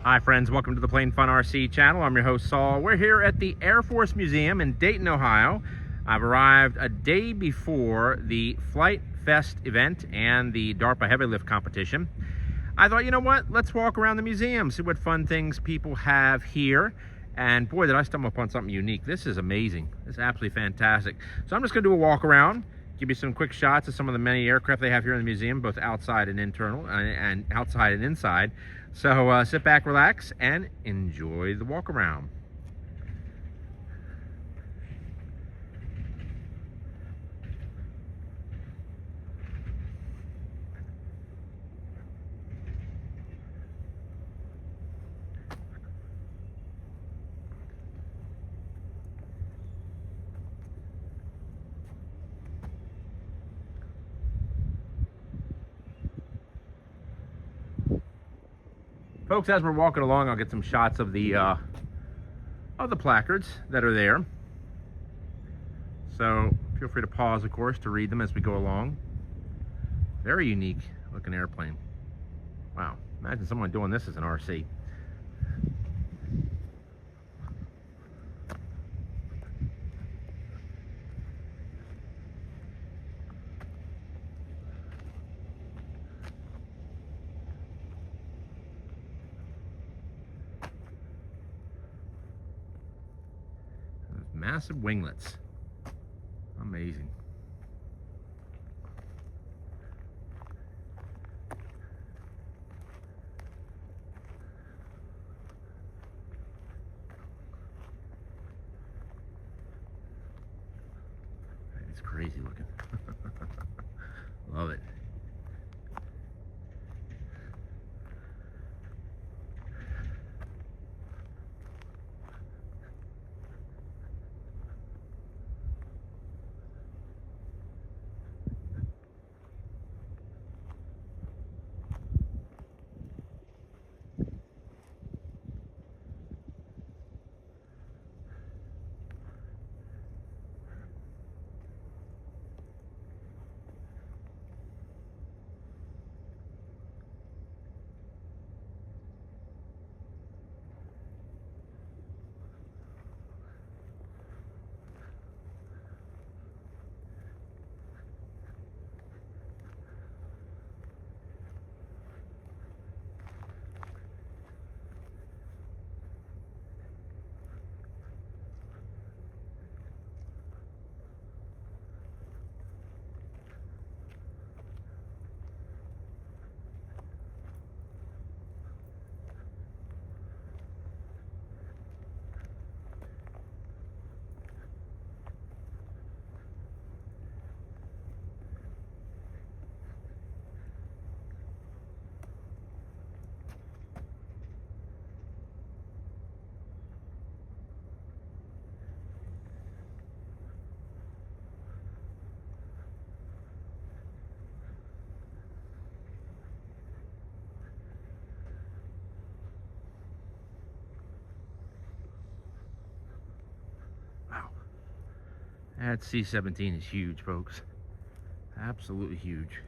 Hi friends, welcome to the Plain Fun RC channel. I'm your host Saul. We're here at the Air Force Museum in Dayton, Ohio. I've arrived a day before the Flight Fest event and the DARPA heavy lift competition. I thought, you know what, let's walk around the museum, see what fun things people have here. And boy, did I stumble upon something unique. This is amazing. This is absolutely fantastic. So I'm just gonna do a walk around, give you some quick shots of some of the many aircraft they have here in the museum, both outside and internal, and outside and inside. So sit back, relax, and enjoy the walk around. Folks, as we're walking along, I'll get some shots of the placards that are there. So feel free to pause, of course, to read them as we go along. Very unique looking airplane. Wow, imagine someone doing this as an RC. Massive winglets. Amazing. It's crazy looking. Love it. That C-17 is huge, folks. Absolutely huge.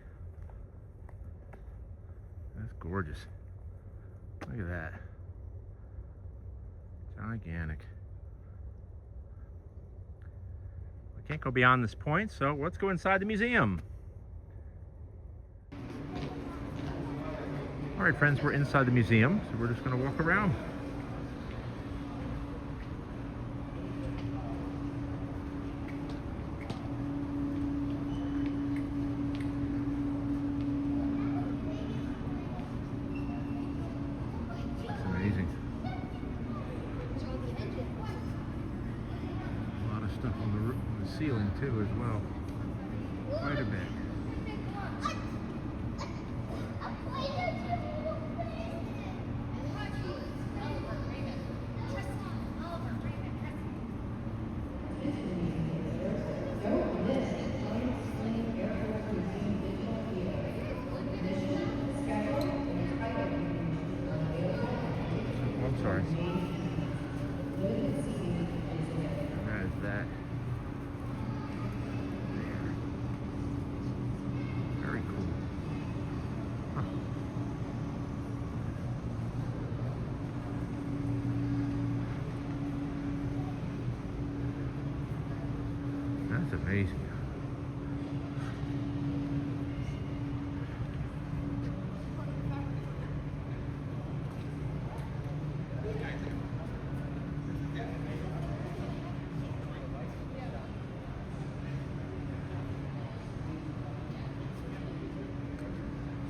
That's gorgeous. Look at that. Gigantic. I can't go beyond this point, so let's go inside the museum. All right, friends, we're inside the museum, so we're just going to walk around. Amazing. A lot of stuff on the roof, on the ceiling too, as well. Quite a bit. I'm sorry. That is that. There. Very cool. Huh. Amazing.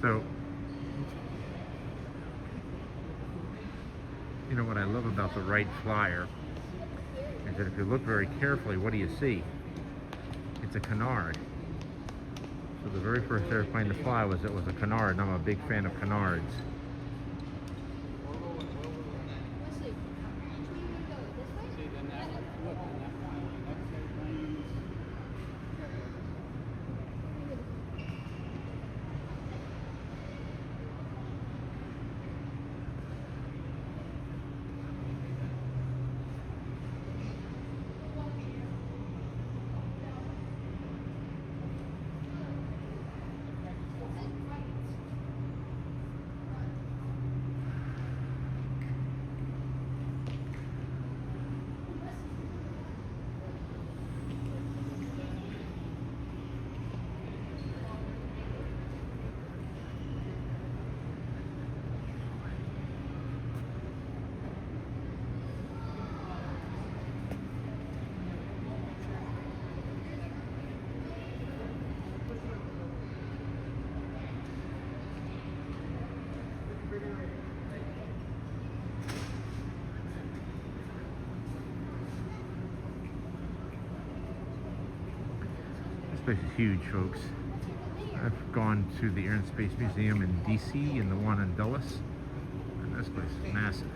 So, you know what I love about the Wright Flyer is that if you look very carefully, what do you see? It's a canard. So the very first airplane to fly was a canard, and I'm a big fan of canards. This place is huge, folks. I've gone to the Air and Space Museum in DC and the one in Dulles, and this place is massive.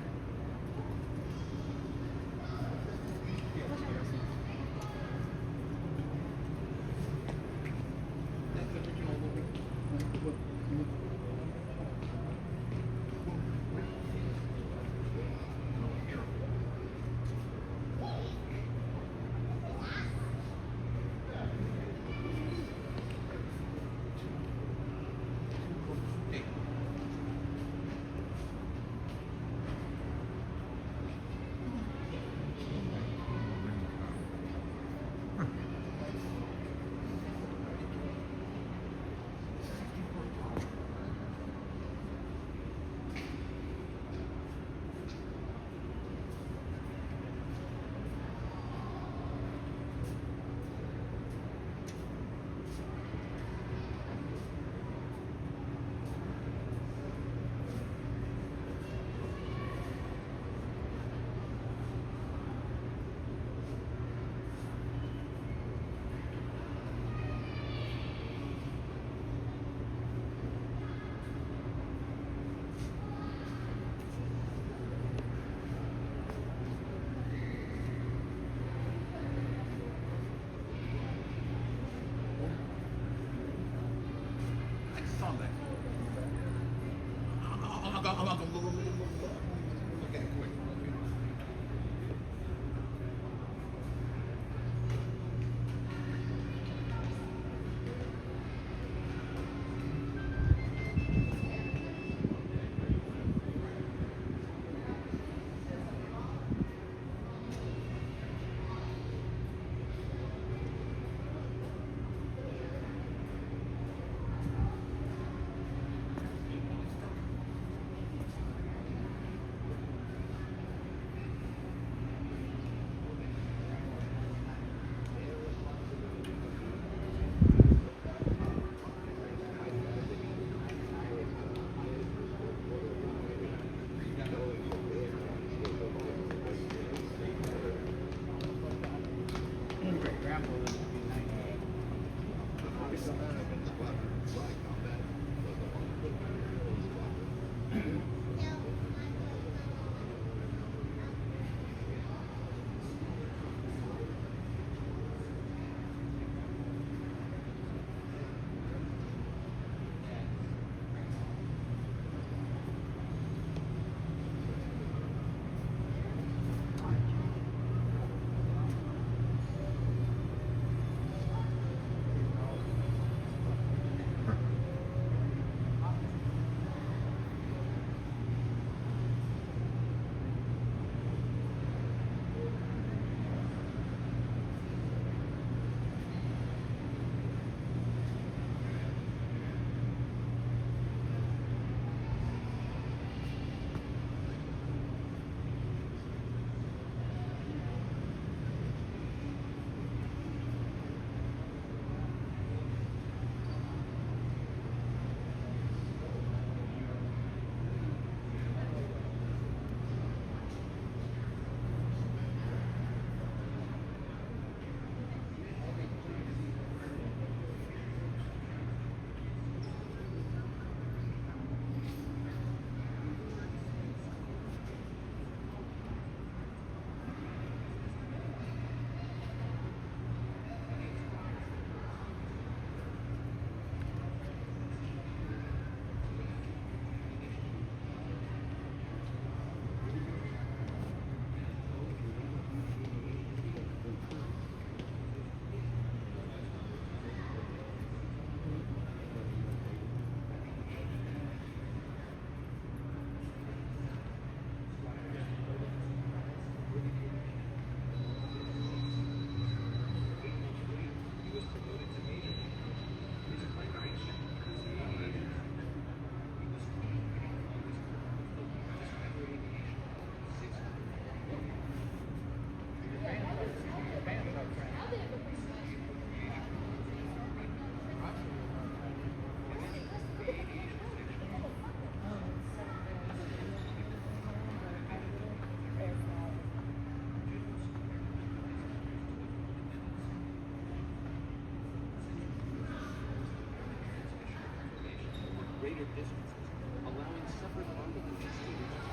allowing separate armament students.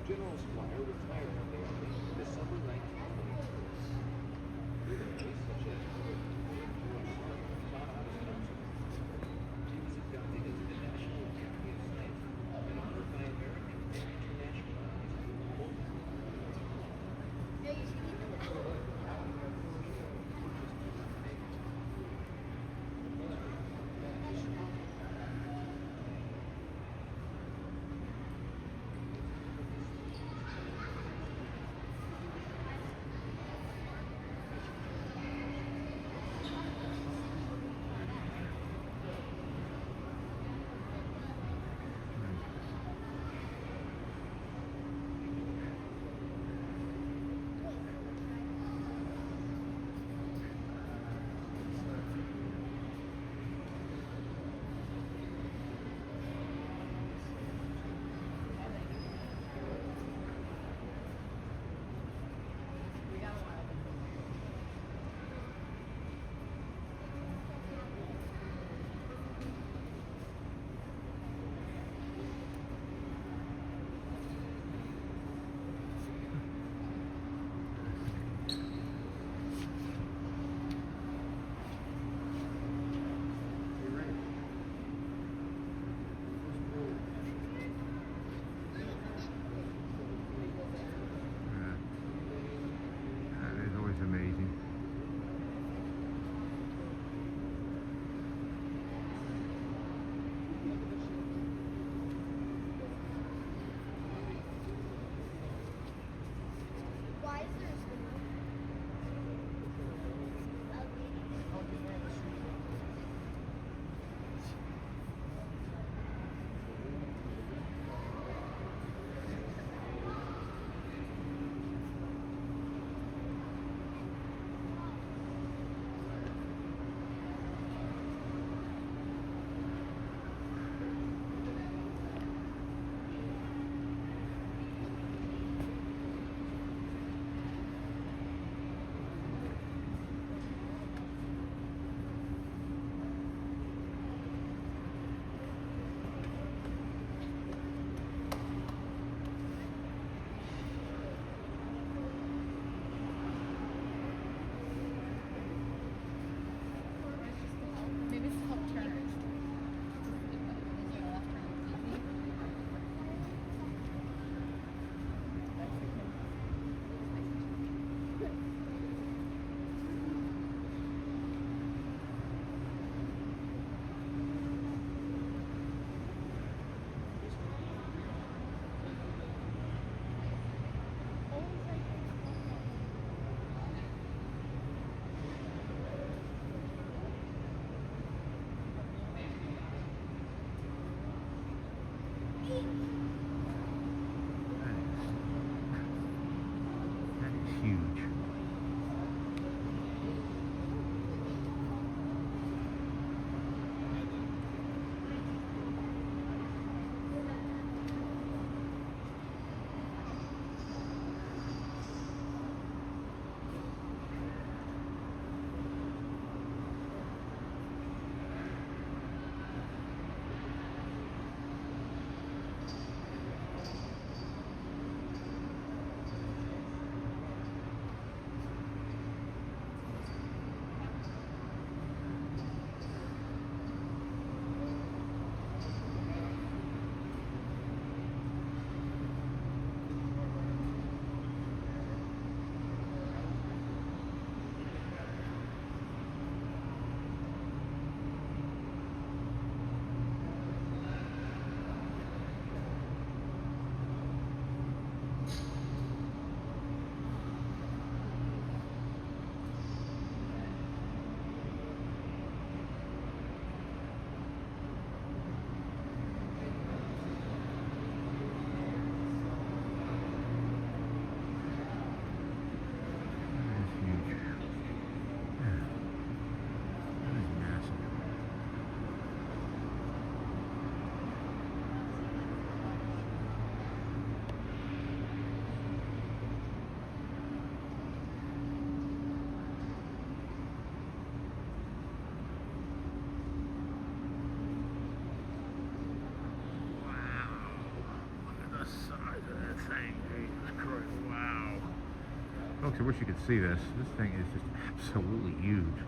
General Squire retired from the Army in December 1922. Luminaries such as George Martin taught out of council. He was inducted into the National Academy of Science and honored by American and international bodies. Folks, I wish you could see this. This thing is just absolutely huge.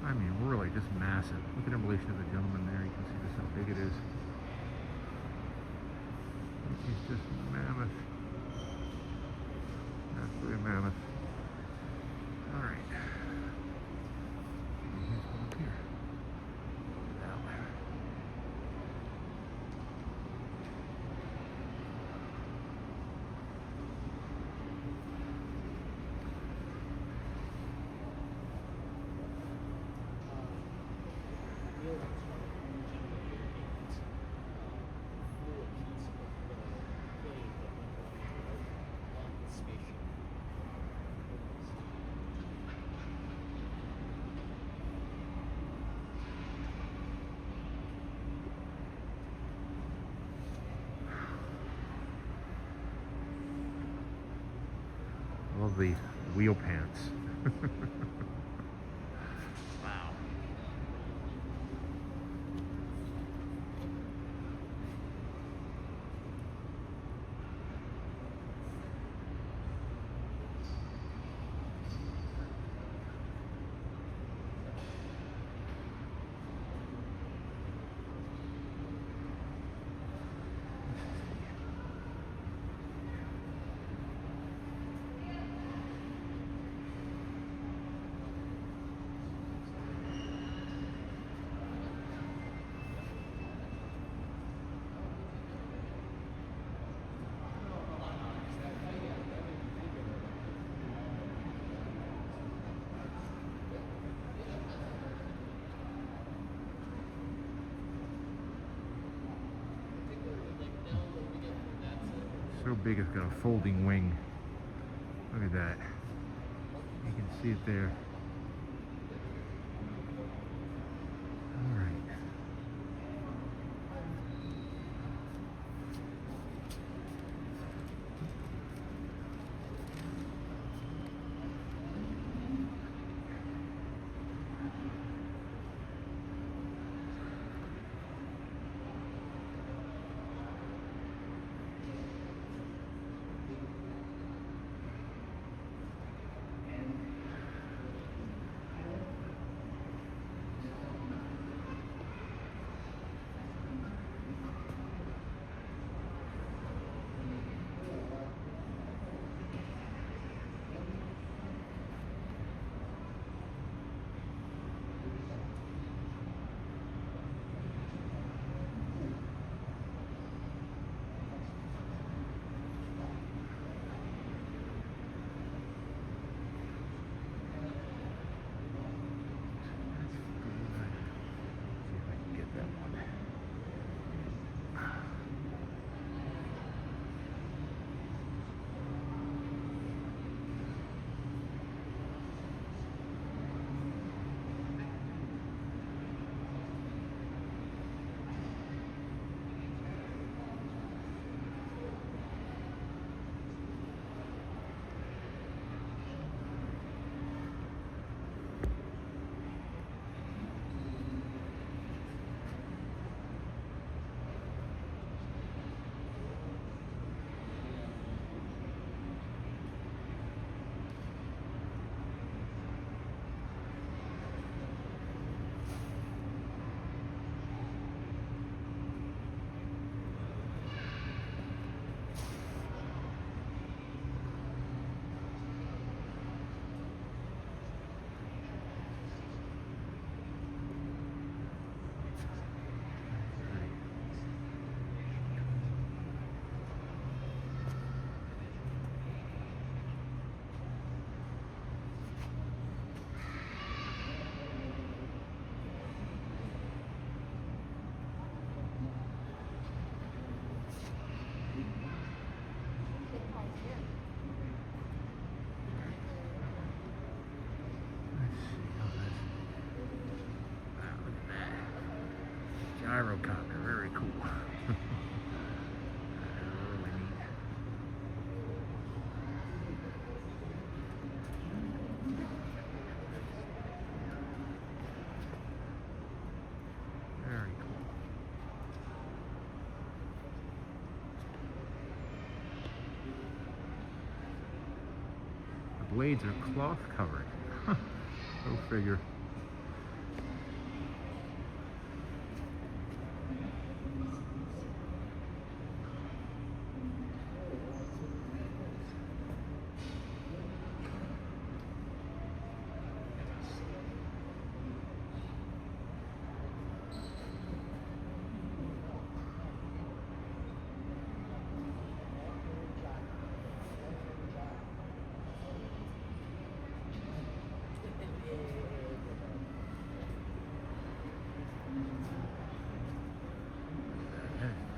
I mean, really just massive. Look at in relation to the gentleman there. You can see just how big it is. It's just mammoth. Absolutely mammoth. All right. Here's one up here. That way. I love the wheel pants. Wow. So big it's got a folding wing. Look at that. You can see it there. All right. Gyrocopter, very cool. Really neat. Very cool. blades are cloth covered. Huh. Go figure.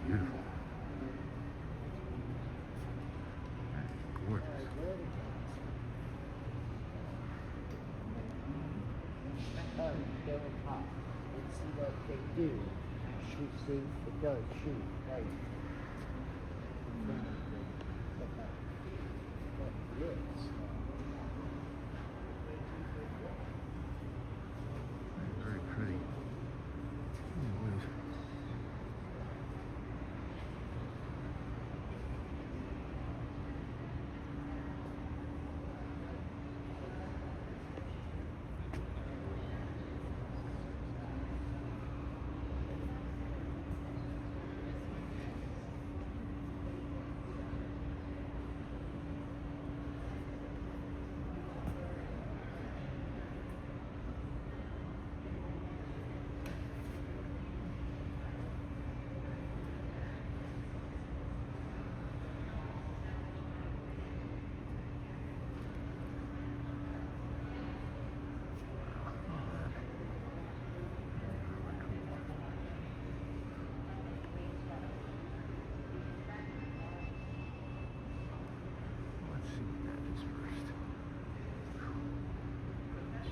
Beautiful. That's gorgeous. Go top and see what they do. Shoot, see, it does shoot, right? Very pretty. Anyways.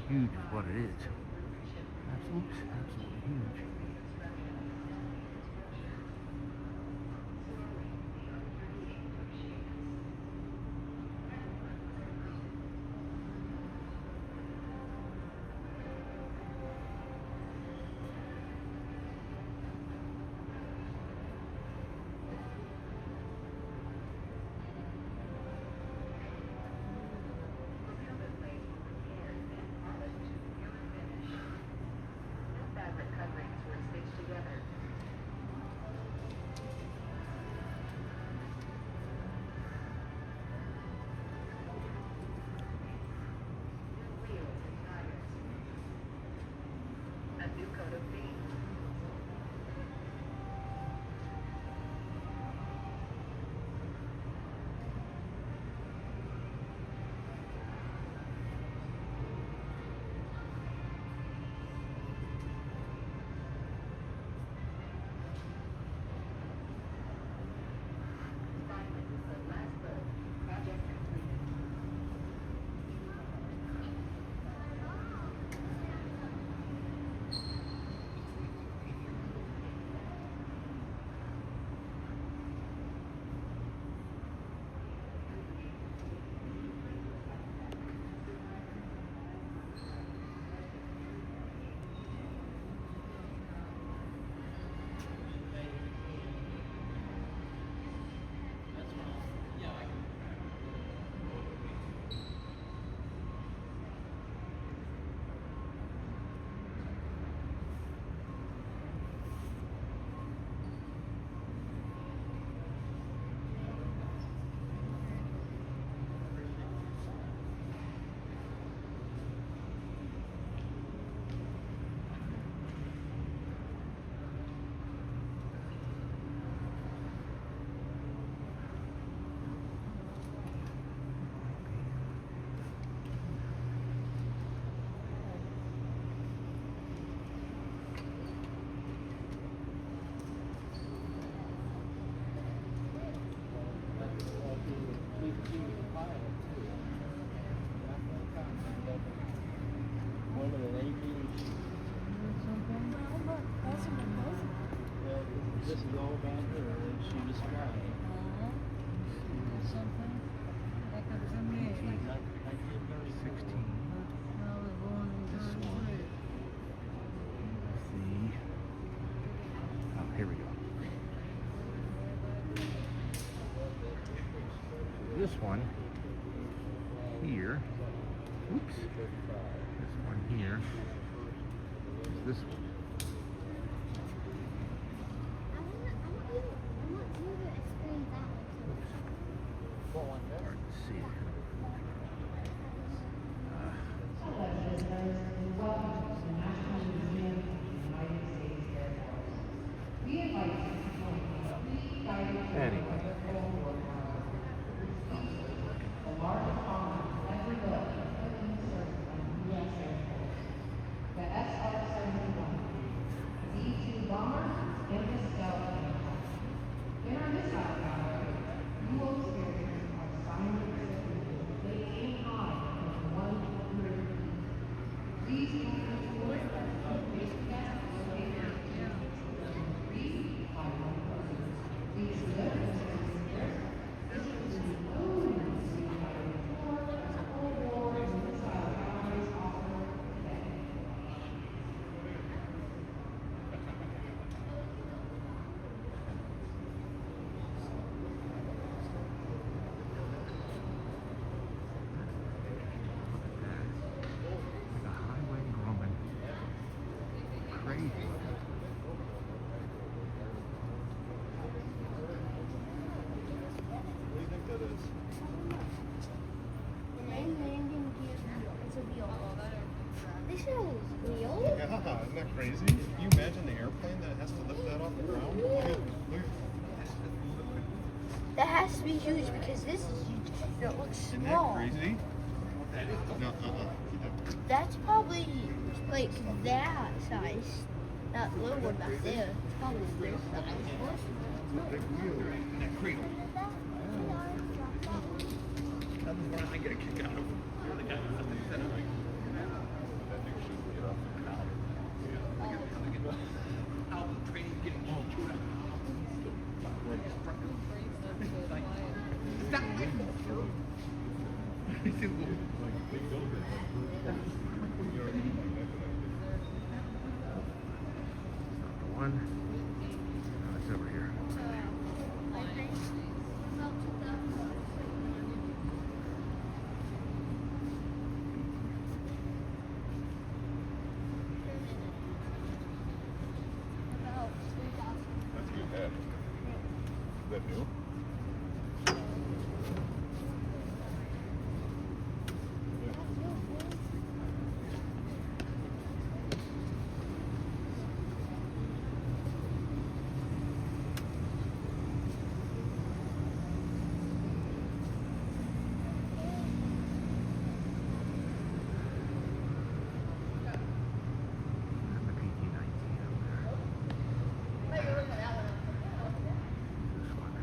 Huge is what it is. Absolutely huge. This is all about her, and she was flying. Something. That could have been me. 16. I was born in This one. 33. Let's see. Oh, here we go. This one here Oops. This one here. This one. Hard to see. Anyway. Like a highway growing. Crazy. What do you think that is? The main landing gear is a wheel. This is real? Yeah, isn't that crazy? Can you imagine the airplane that has to lift that off the ground? Look. That has to be huge because this is huge. And it looks Isn't small. that crazy? No, That's probably like that size. That little one back there. It's probably this size. Big wheel. And that cradle. That's the one I get a kick out of. You're the guy who has to set up. That thing should get off the ground. How the train's getting chewed up. Stop it! Not the one. No, it's over here. That's a good head. Is that new? And the PT-19 over there. This one.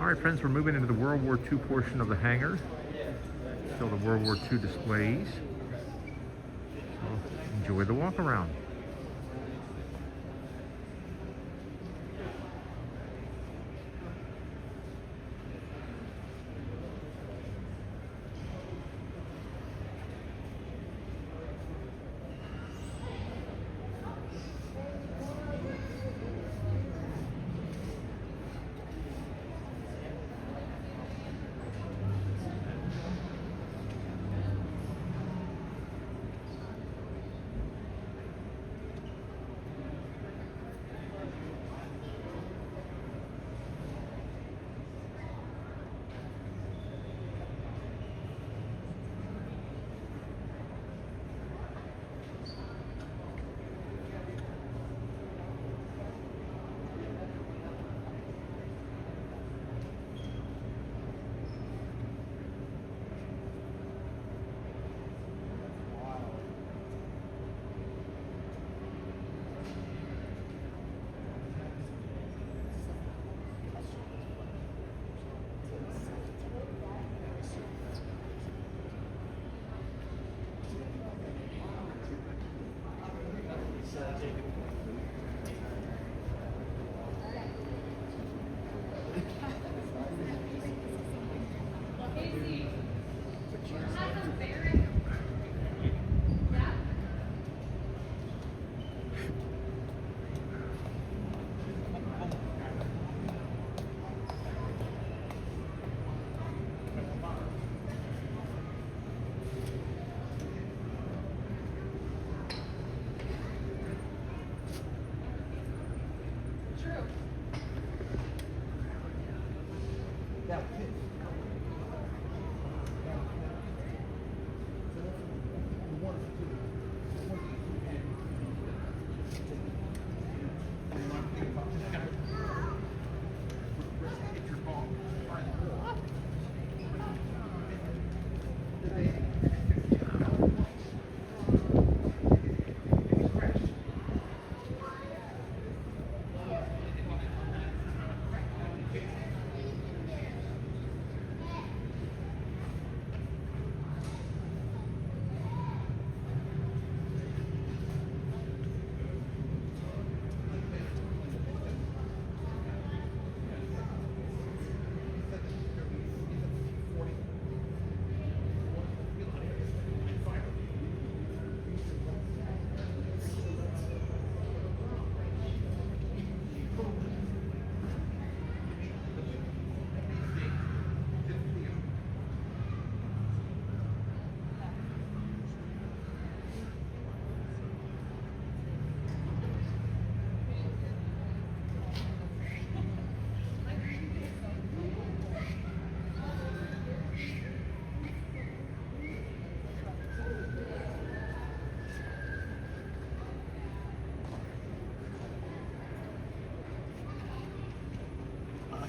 All right, friends, we're moving into the World War II portion of the hangar. Still the World War II displays. So enjoy the walk around.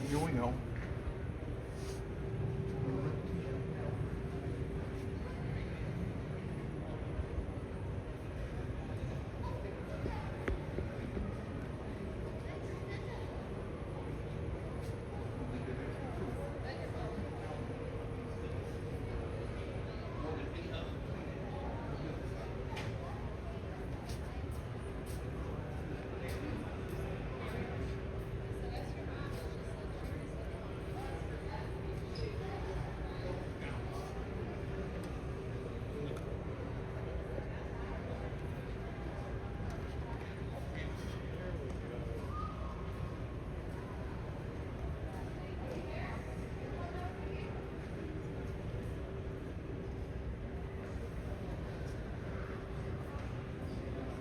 Here we go.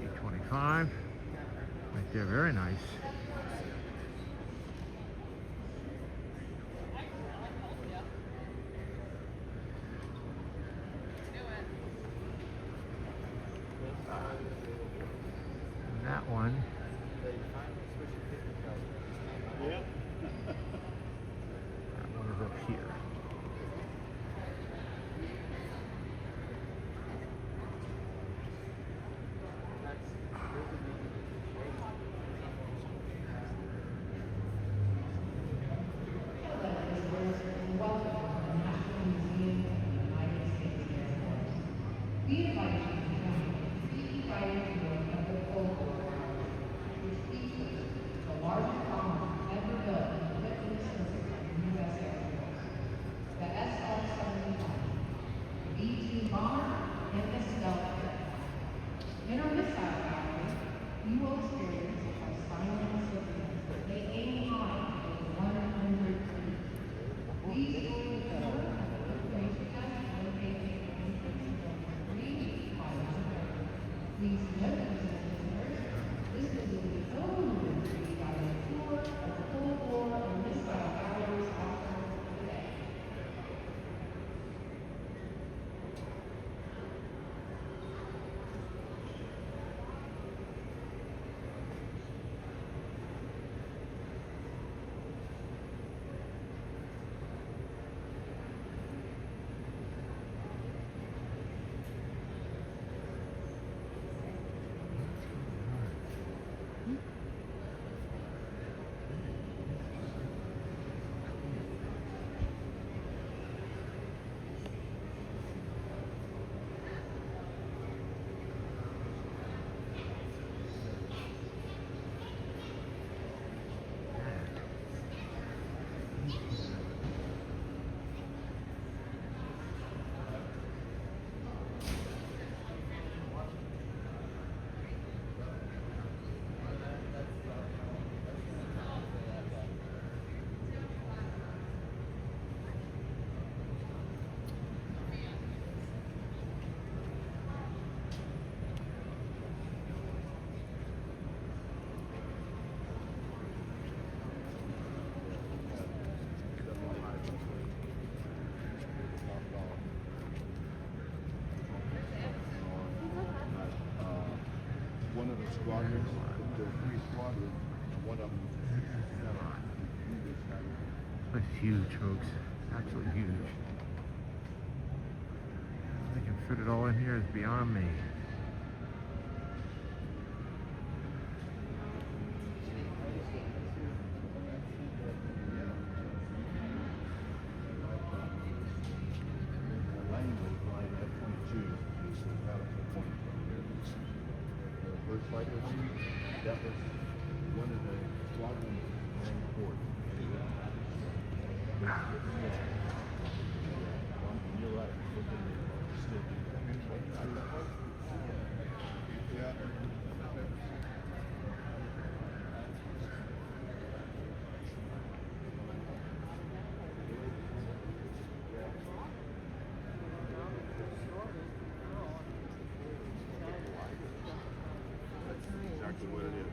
A-25. Right there, very nice. And that one. That one is up here. Please note, listeners, this will be the only free guided tour of the Cold War and missile galleries offered today. One of the squadrons, there were 3 squadrons, and one of them It's huge, folks. Absolutely huge. They can fit it all in here is beyond me. the lane was flying F-22, so about a point from here. The first flight was that was one of the squadrons in port. You're right. Still. Yeah. That's exactly what it is.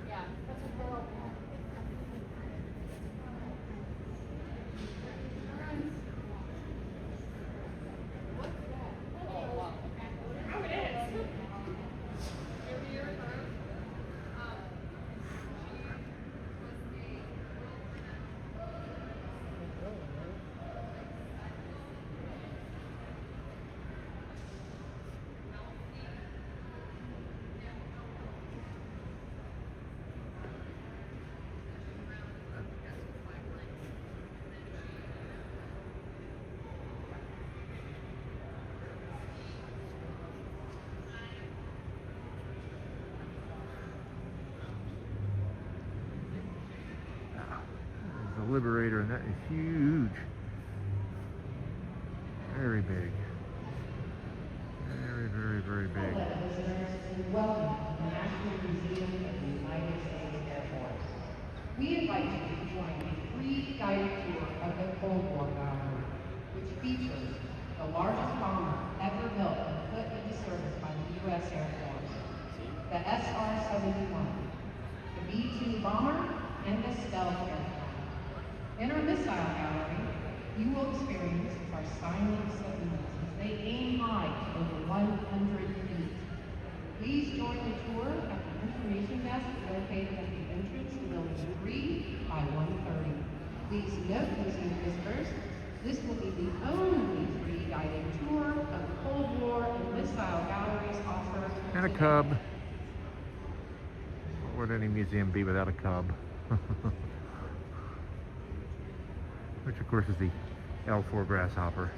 Yeah. The Liberator, and that is huge. Very big. Very, very, very big. Listeners, welcome to the National Museum of the United States Air Force. We invite you to join a free guided tour of the Cold War Gallery, which features the largest bomber ever built and put into service by the U.S. Air Force, the SR-71, the B-2 bomber, and the stealth aircraft. In our missile gallery, you will experience our silent submarines as they aim high to over 100 feet. Please join the tour at the information desk located at the entrance to Building 3 by 1:30. Please note, museum visitors, this will be the only free guided tour of the Cold War and missile galleries offered And a today. cub. What would any museum be without a cub? Which of course is the L4 grasshopper.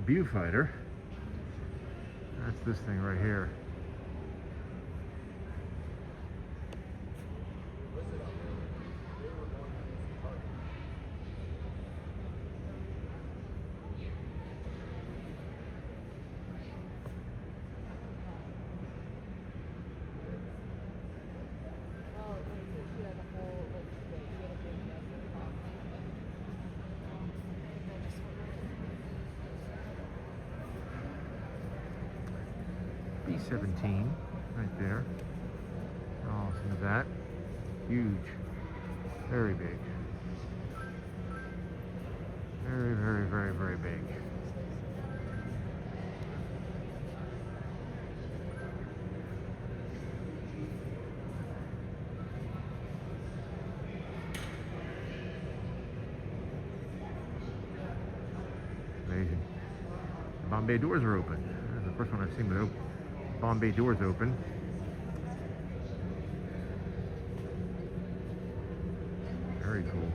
viewfighter. That's this thing right here. B-17 right there. Oh, listen to that. Huge. Very big. Very, very, very, very big. Amazing. The Bombay doors are open. That's the first one I've seen with Bombay doors open. Very cool.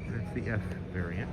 And it's the F variant.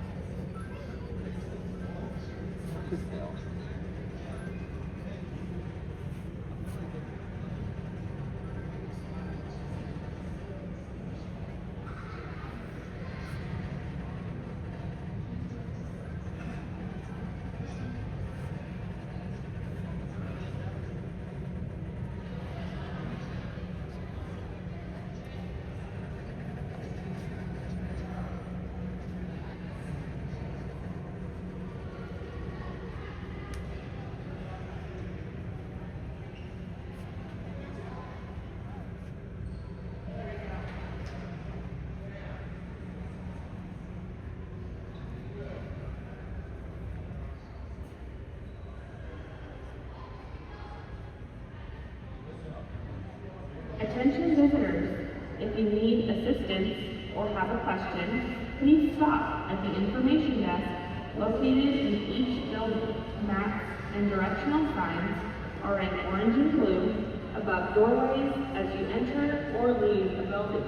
Attention visitors, if you need assistance or have a question, please stop at the information desk located in each building. Maps and directional signs are in orange and blue above doorways as you enter or leave the building.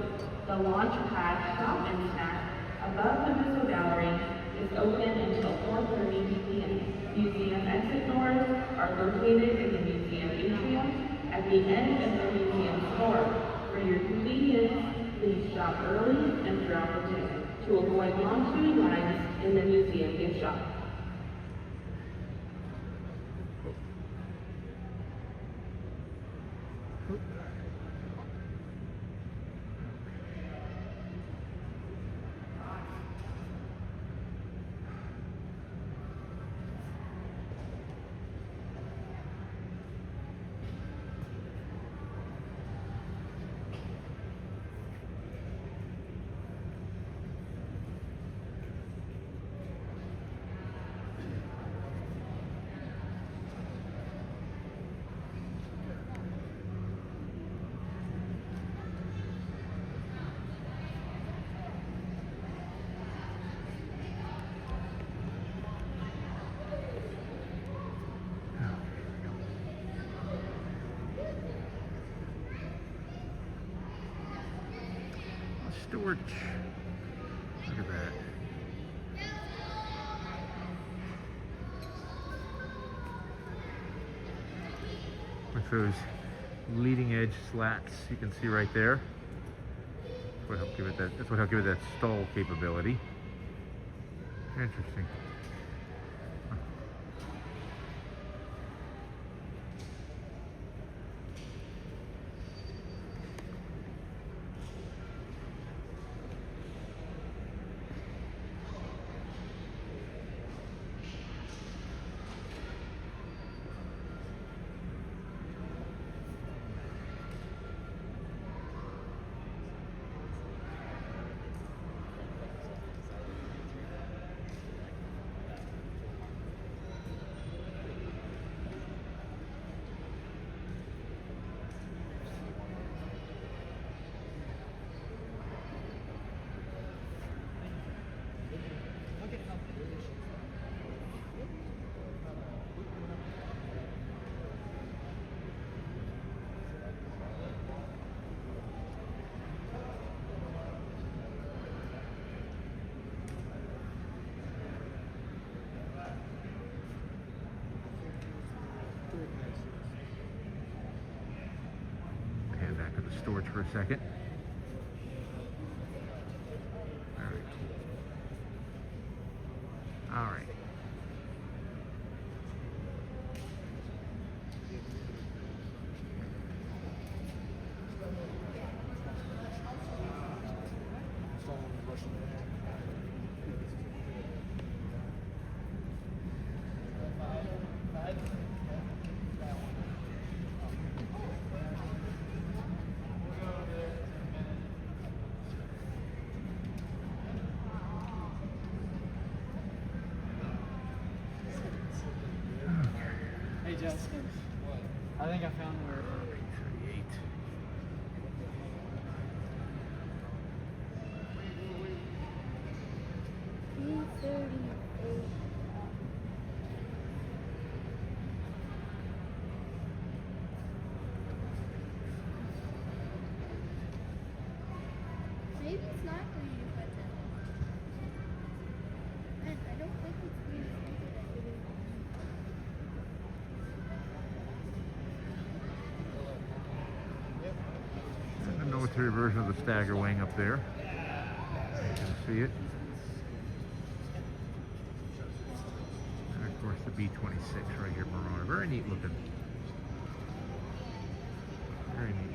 The launch pad stop and snack above the missile gallery is open until 4:30 p.m. Museum exit doors are located in the museum atrium at the end of the museum floor. For your convenience, please shop early and throughout the day to avoid long queuing lines in the museum gift shop. Storage. Look at that. With those leading edge slats you can see right there. That's what helped give it that stall capability. Interesting. the storage for a second. Very cool. All right. Hey Justin, I think I found where. P38. P38. Maybe it's not going to use my channel. And I don't think it's going to use it. A military version of the stagger wing up there. You can see it. And of course the B-26 right here, Marauder. Very neat looking. Very neat looking.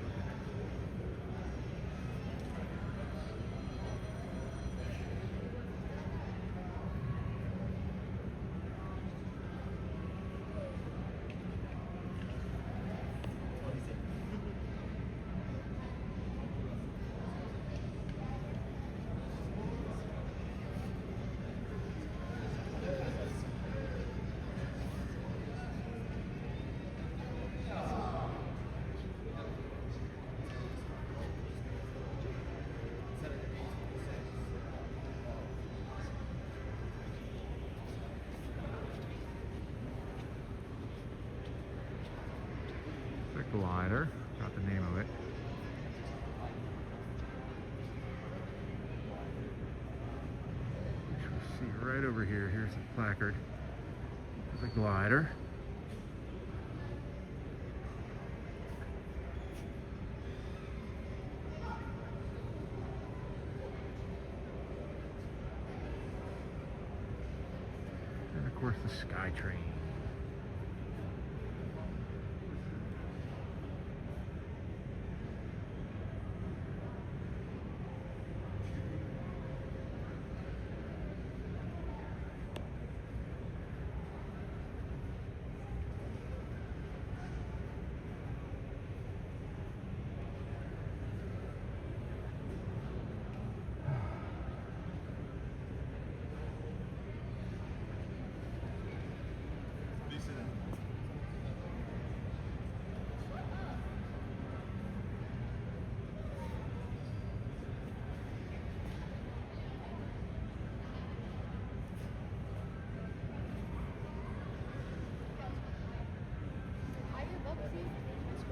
The glider, got the name of it. Which we see right over here. Here's the placard. The glider. And of course the SkyTrain.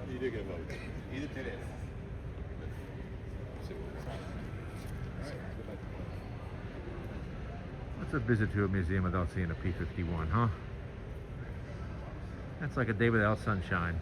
You did get a vote. Either did it. What's a visit to a museum without seeing a P-51, huh? That's like a day without sunshine.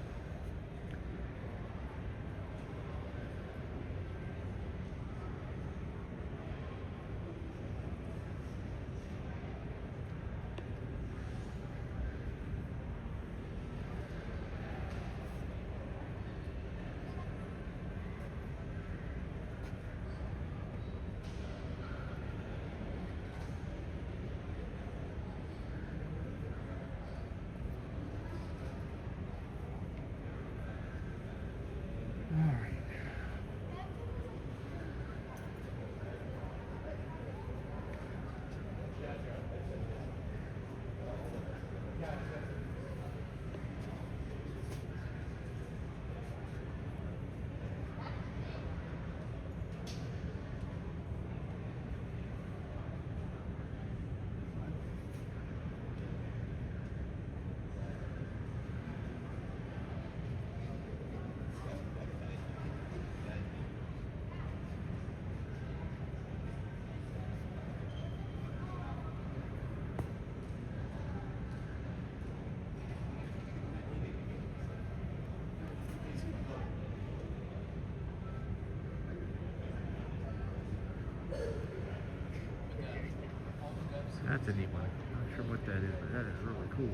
That's a neat one. Not sure what that is, but that is really cool.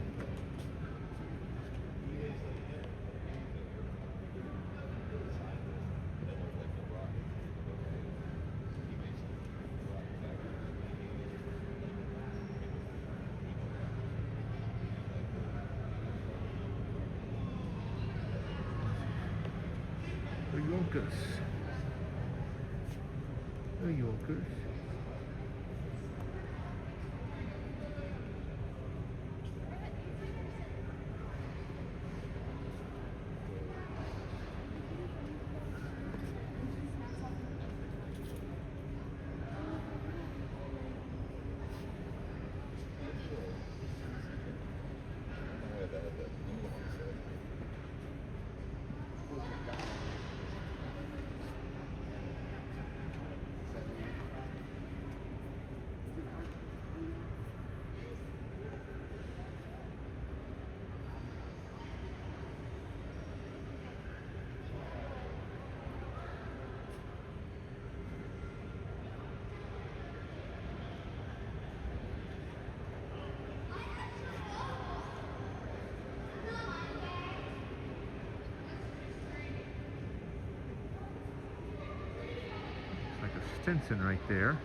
Yonkers. Yonkers. Like a Stinson right there.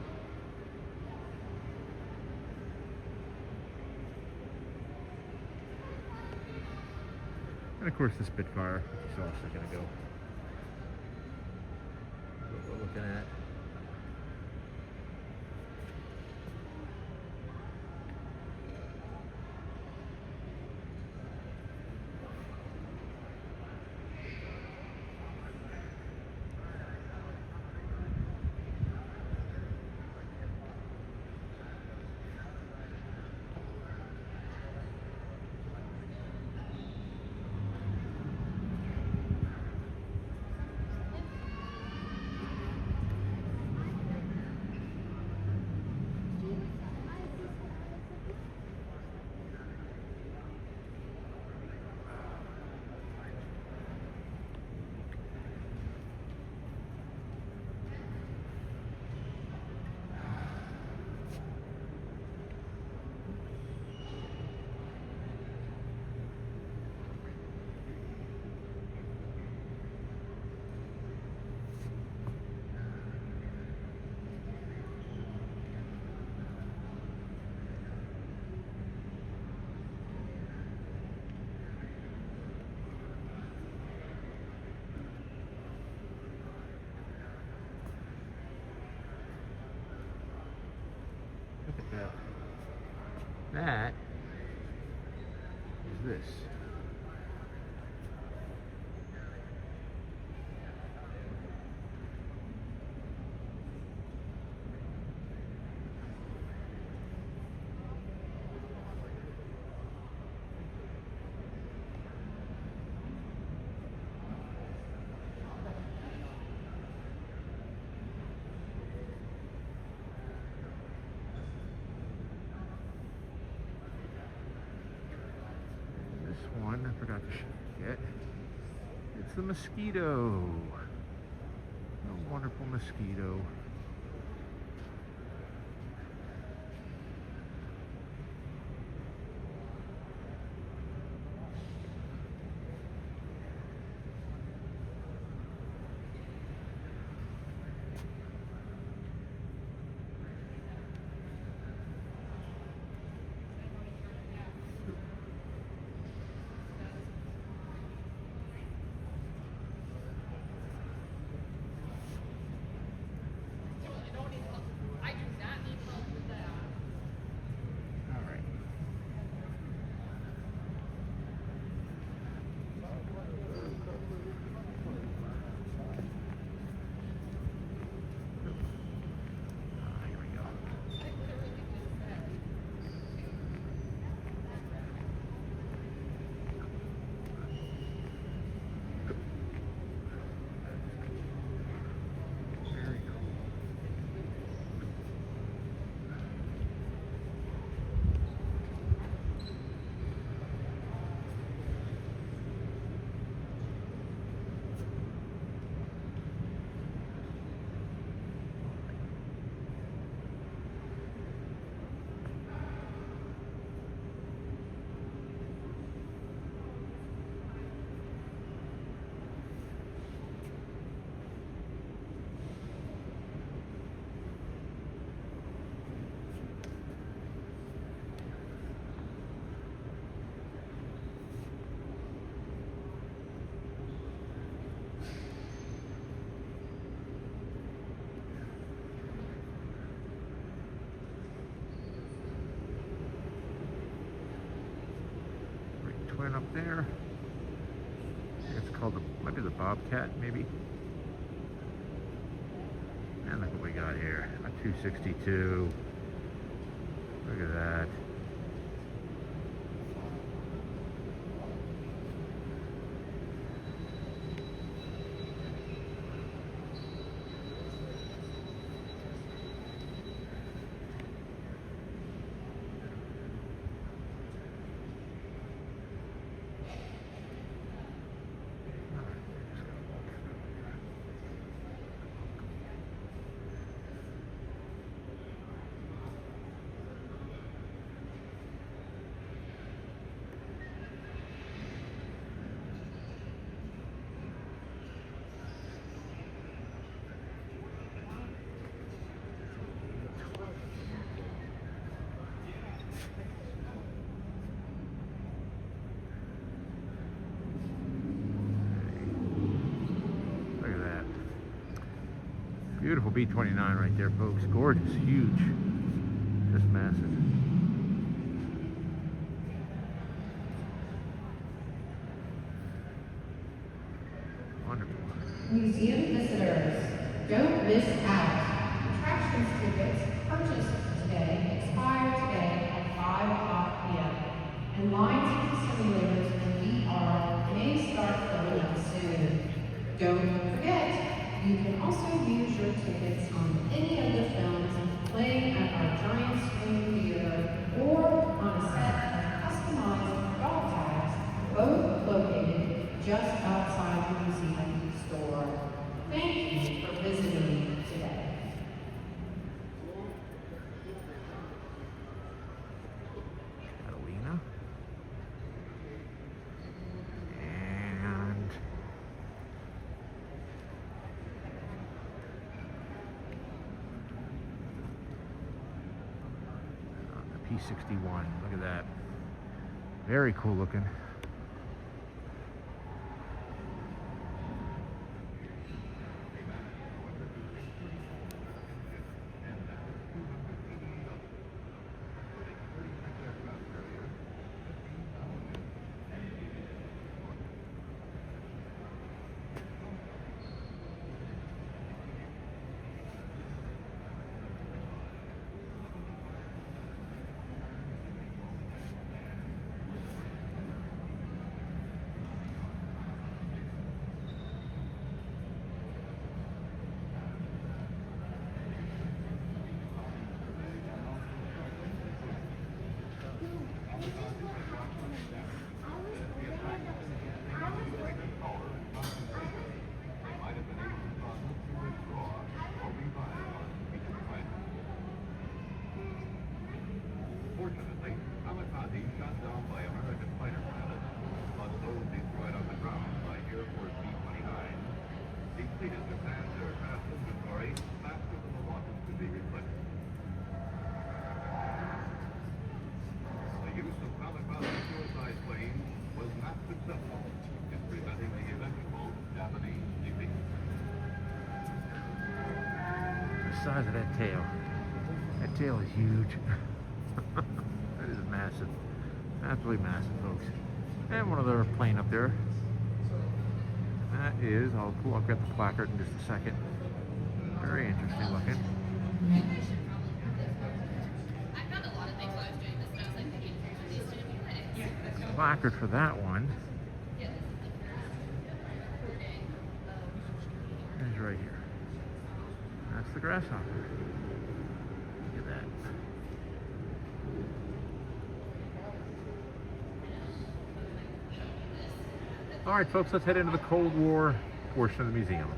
And of course the Spitfire, which you saw a second ago. What we're looking at. Look at that. That is this. One I forgot to get. It's the mosquito. A wonderful mosquito. up there. It's called might be the Bobcat, maybe. And look what we got here. A 262. Look at that. Beautiful B-29 right there, folks. Gorgeous, huge, just massive. Wonderful. Museum visitors, don't miss out. Attractions tickets purchased today expire today at 5 p.m. And lines at the simulators and VR may start filling up soon. Don't forget, you can also use your tickets on any of the films playing at our giant screen theater or on a set of customized dog tags, both located just outside the museum store. Thank you for visiting today. Catalina. And the P-61. Look at that. Very cool looking. Fortunately, kamikaze shot down by American fighter pilots, but those destroyed on the ground by Air Force B-29, depleted Japan's aircraft inventory faster than the losses could be replenished. The use of kamikaze suicide planes was not successful in preventing the eventual Japanese defeat. The size of that tail. That tail is huge. That is massive. Absolutely massive, folks. And one other plane up there. That is, I'll get the placard in just a second. Very interesting looking. Placard for that one is right here. That's the grasshopper. Look at that. All right, folks, let's head into the Cold War portion of the museum.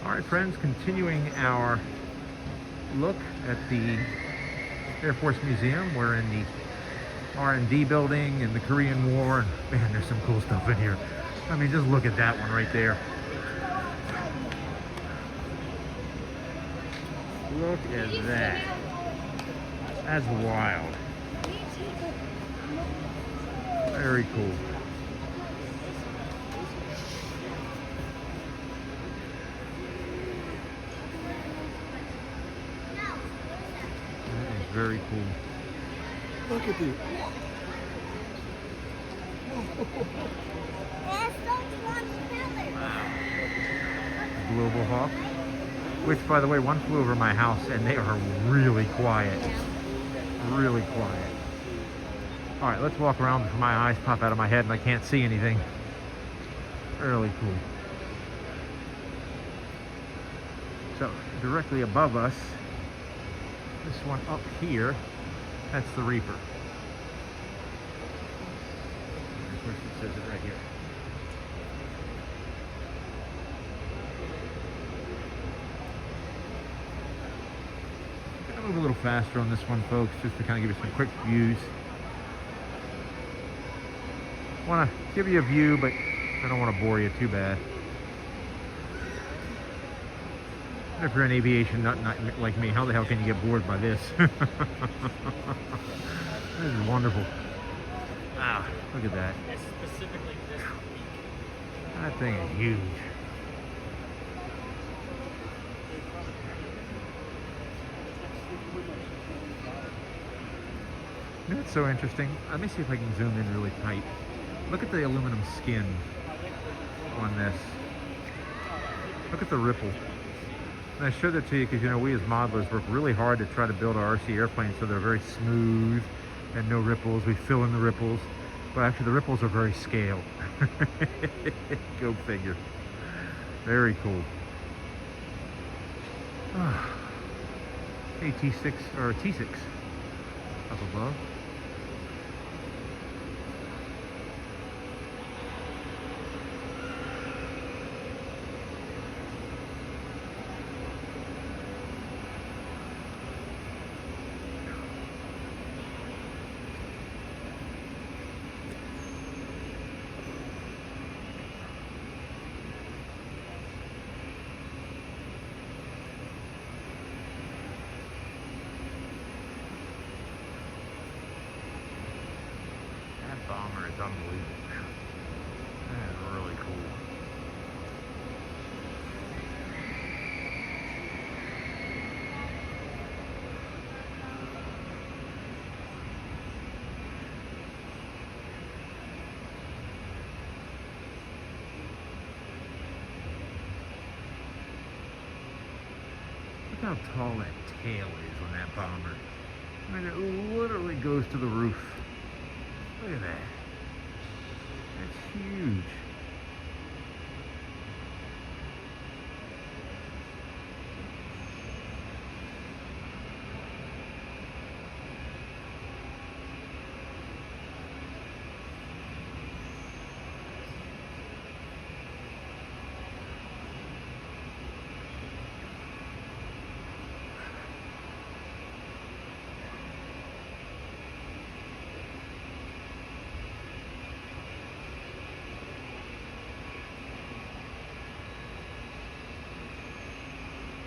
All right, friends, continuing our look at the Air Force Museum. We're in the R&D building in the Korean War. And man, there's some cool stuff in here. I mean, just look at that one right there. Look at that. That's wild. Very cool. That is very cool. Look at this. That's those ones colors. Global hawk, which, by the way, one flew over my house, and they are really quiet. Really quiet. All right, let's walk around before my eyes pop out of my head and I can't see anything. Really cool. So, directly above us, this one up here, that's the Reaper. Of course, it says it right here. I'm gonna move a little faster on this one, folks, just to kind of give you some quick views. Want to give you a view, but I don't want to bore you too bad. If you're an aviation nut like me, how the hell can you get bored by this? This is wonderful. Wow, look at that. Specifically this week. That thing is huge. You know what's so interesting? Let me see if I can zoom in really tight. Look at the aluminum skin on this. Look at the ripple. And I showed that to you because, you know, we as modelers work really hard to try to build our RC airplanes so they're very smooth and no ripples. We fill in the ripples, but actually the ripples are very scale. Go figure. Very cool. AT6 or T6 up above. Bomber is unbelievable. That is really cool. Look how tall that tail is on that bomber. I mean, it literally goes to the roof. Look at that. That's huge.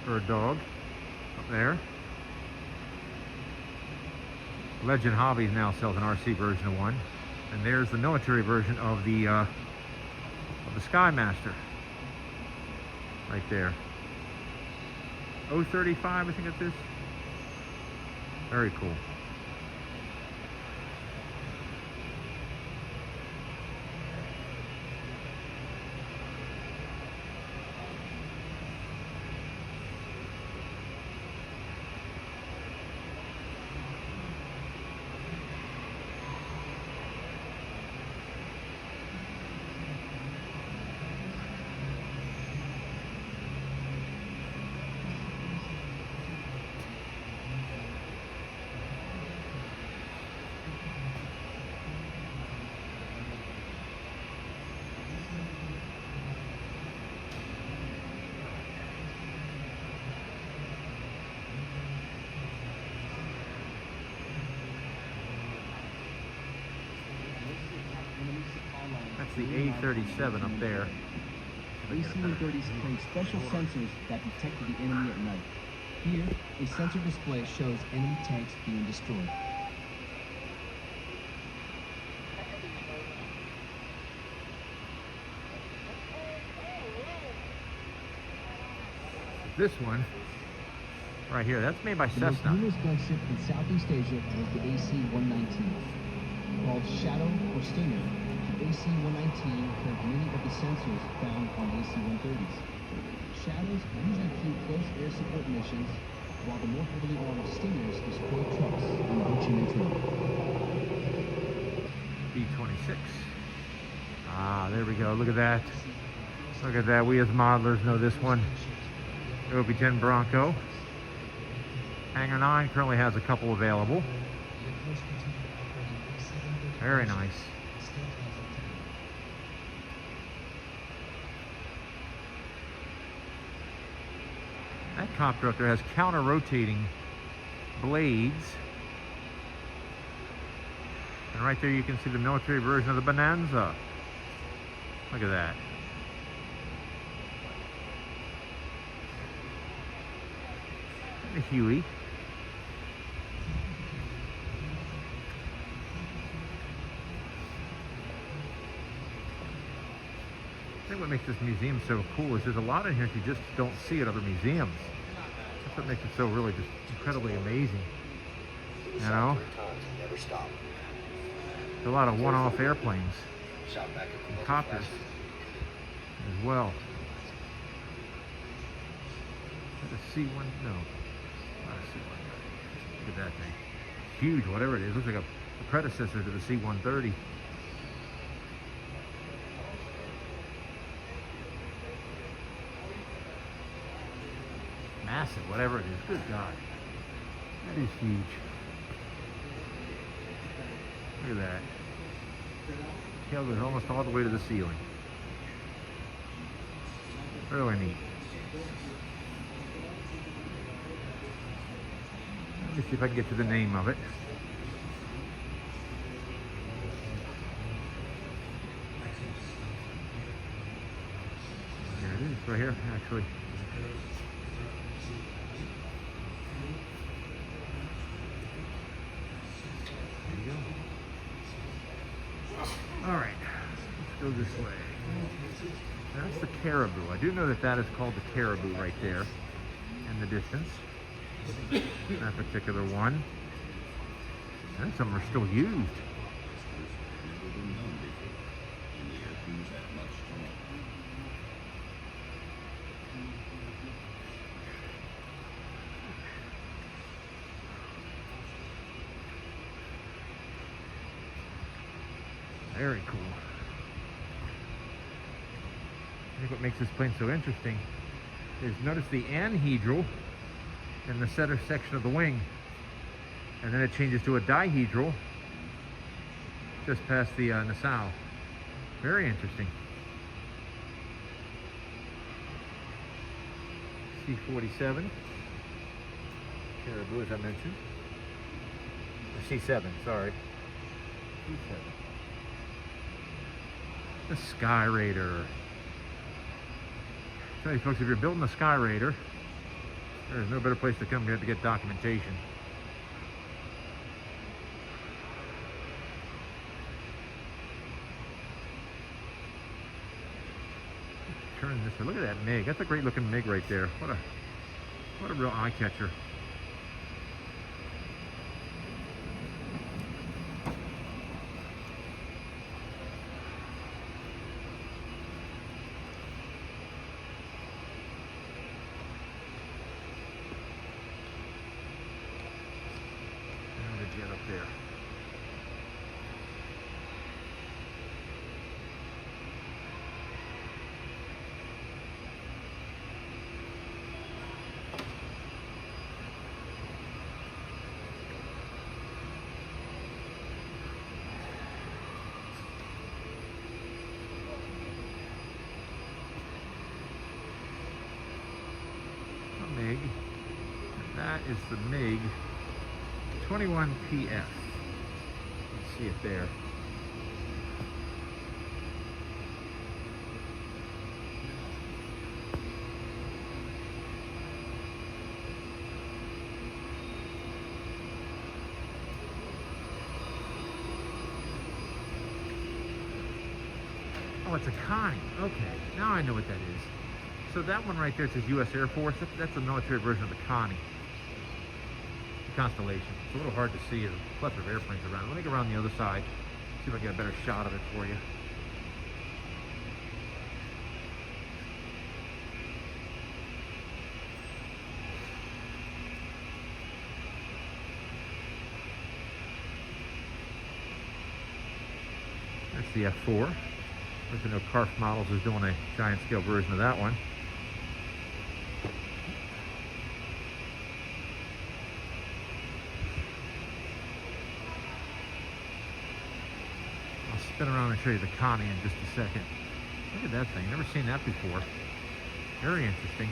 For a dog up there. Legend Hobbies now sells an RC version of one, and there's the military version of the Skymaster right there. 035, I think it is. Very cool. That's the A37 up there. AC-130s carry special sensors that detect the enemy at night. Here, a sensor display shows enemy tanks being destroyed. This one right here, that's made by The most Cessna. numerous gunship in Southeast Asia was the AC-119. Called Shadow or Stinger, the AC-119 carried many of the sensors found on AC-130s. Shadows usually flew close air support missions, while the more heavily armed Stingers destroyed trucks in bitumen terrain. B-26. Ah, there we go. Look at that. Look at that. We as modelers know this one. OB-10 Bronco. Hangar 9 currently has a couple available. Very nice. That copter up there has counter-rotating blades. And right there you can see the military version of the Bonanza. Look at that. And a Huey. I think what makes this museum so cool is there's a lot in here that you just don't see at other museums. That's what makes it so really just incredibly amazing. You know? Never stop. There's a lot of one-off airplanes Shot back at and the copters as well. The C1, no, not a C1. Look at that thing. Huge, whatever it is. Looks like a predecessor to the C-130. Massive, whatever it is. Good God. That is huge. Look at that. Tail goes almost all the way to the ceiling. Really neat. Let me see if I can get to the name of it. There it is, right here, actually. There you go. All right, let's go this way. That's the Caribou. I do know that that is called the Caribou right there in the distance. That particular one. And some are still used. Very cool. I think what makes this plane so interesting is notice the anhedral in the center section of the wing, and then it changes to a dihedral just past the nacelle. Very interesting. C-47 Caribou, as I mentioned. C-7, sorry. C-7. The Sky Raider. Tell you folks, if you're building a Sky Raider, there's no better place to come here to get documentation. Turn this way. Look at that MiG. That's a great looking MiG right there. What a real eye catcher. Get up there. A MiG. And that is the MiG 21PF. Let's see it there. Oh, it's a Connie. Okay, now I know what that is. So that one right there says U.S. Air Force. That's the military version of the Connie. Constellation. It's a little hard to see. There's a plethora of airplanes around. Let me go around the other side. See if I can get a better shot of it for you. That's the F4. I know Carf Models is doing a giant scale version of that one. I'll spin around and show you the Connie in just a second. Look at that thing. Never seen that before. Very interesting.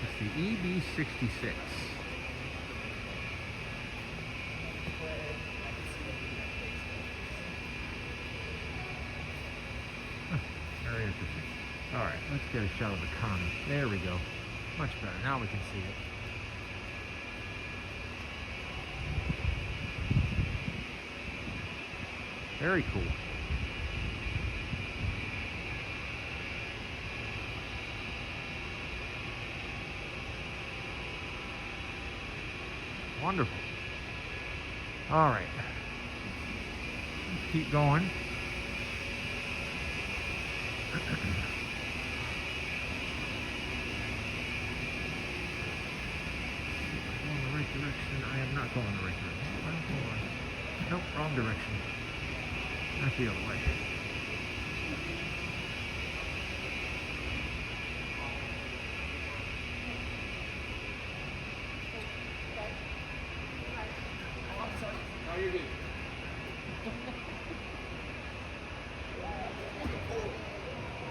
It's the EB66. Very interesting. All right, let's get a shot of the Connie. There we go. Much better. Now we can see it. Very cool. Wonderful. All right. Let's keep going. Going the right direction. I am not going the right direction. Hold on. Nope, wrong direction. Not the other way.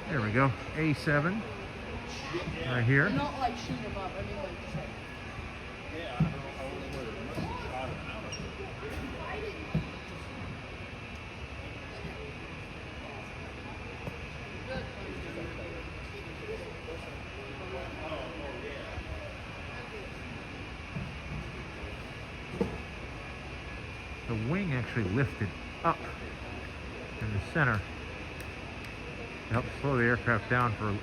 There we go. A7. Right here. Not like shoot him up, I mean like just like. Yeah, I don't know how old they were. They must have shot him out of it. The wing actually lifted up in the center to help slow the aircraft down for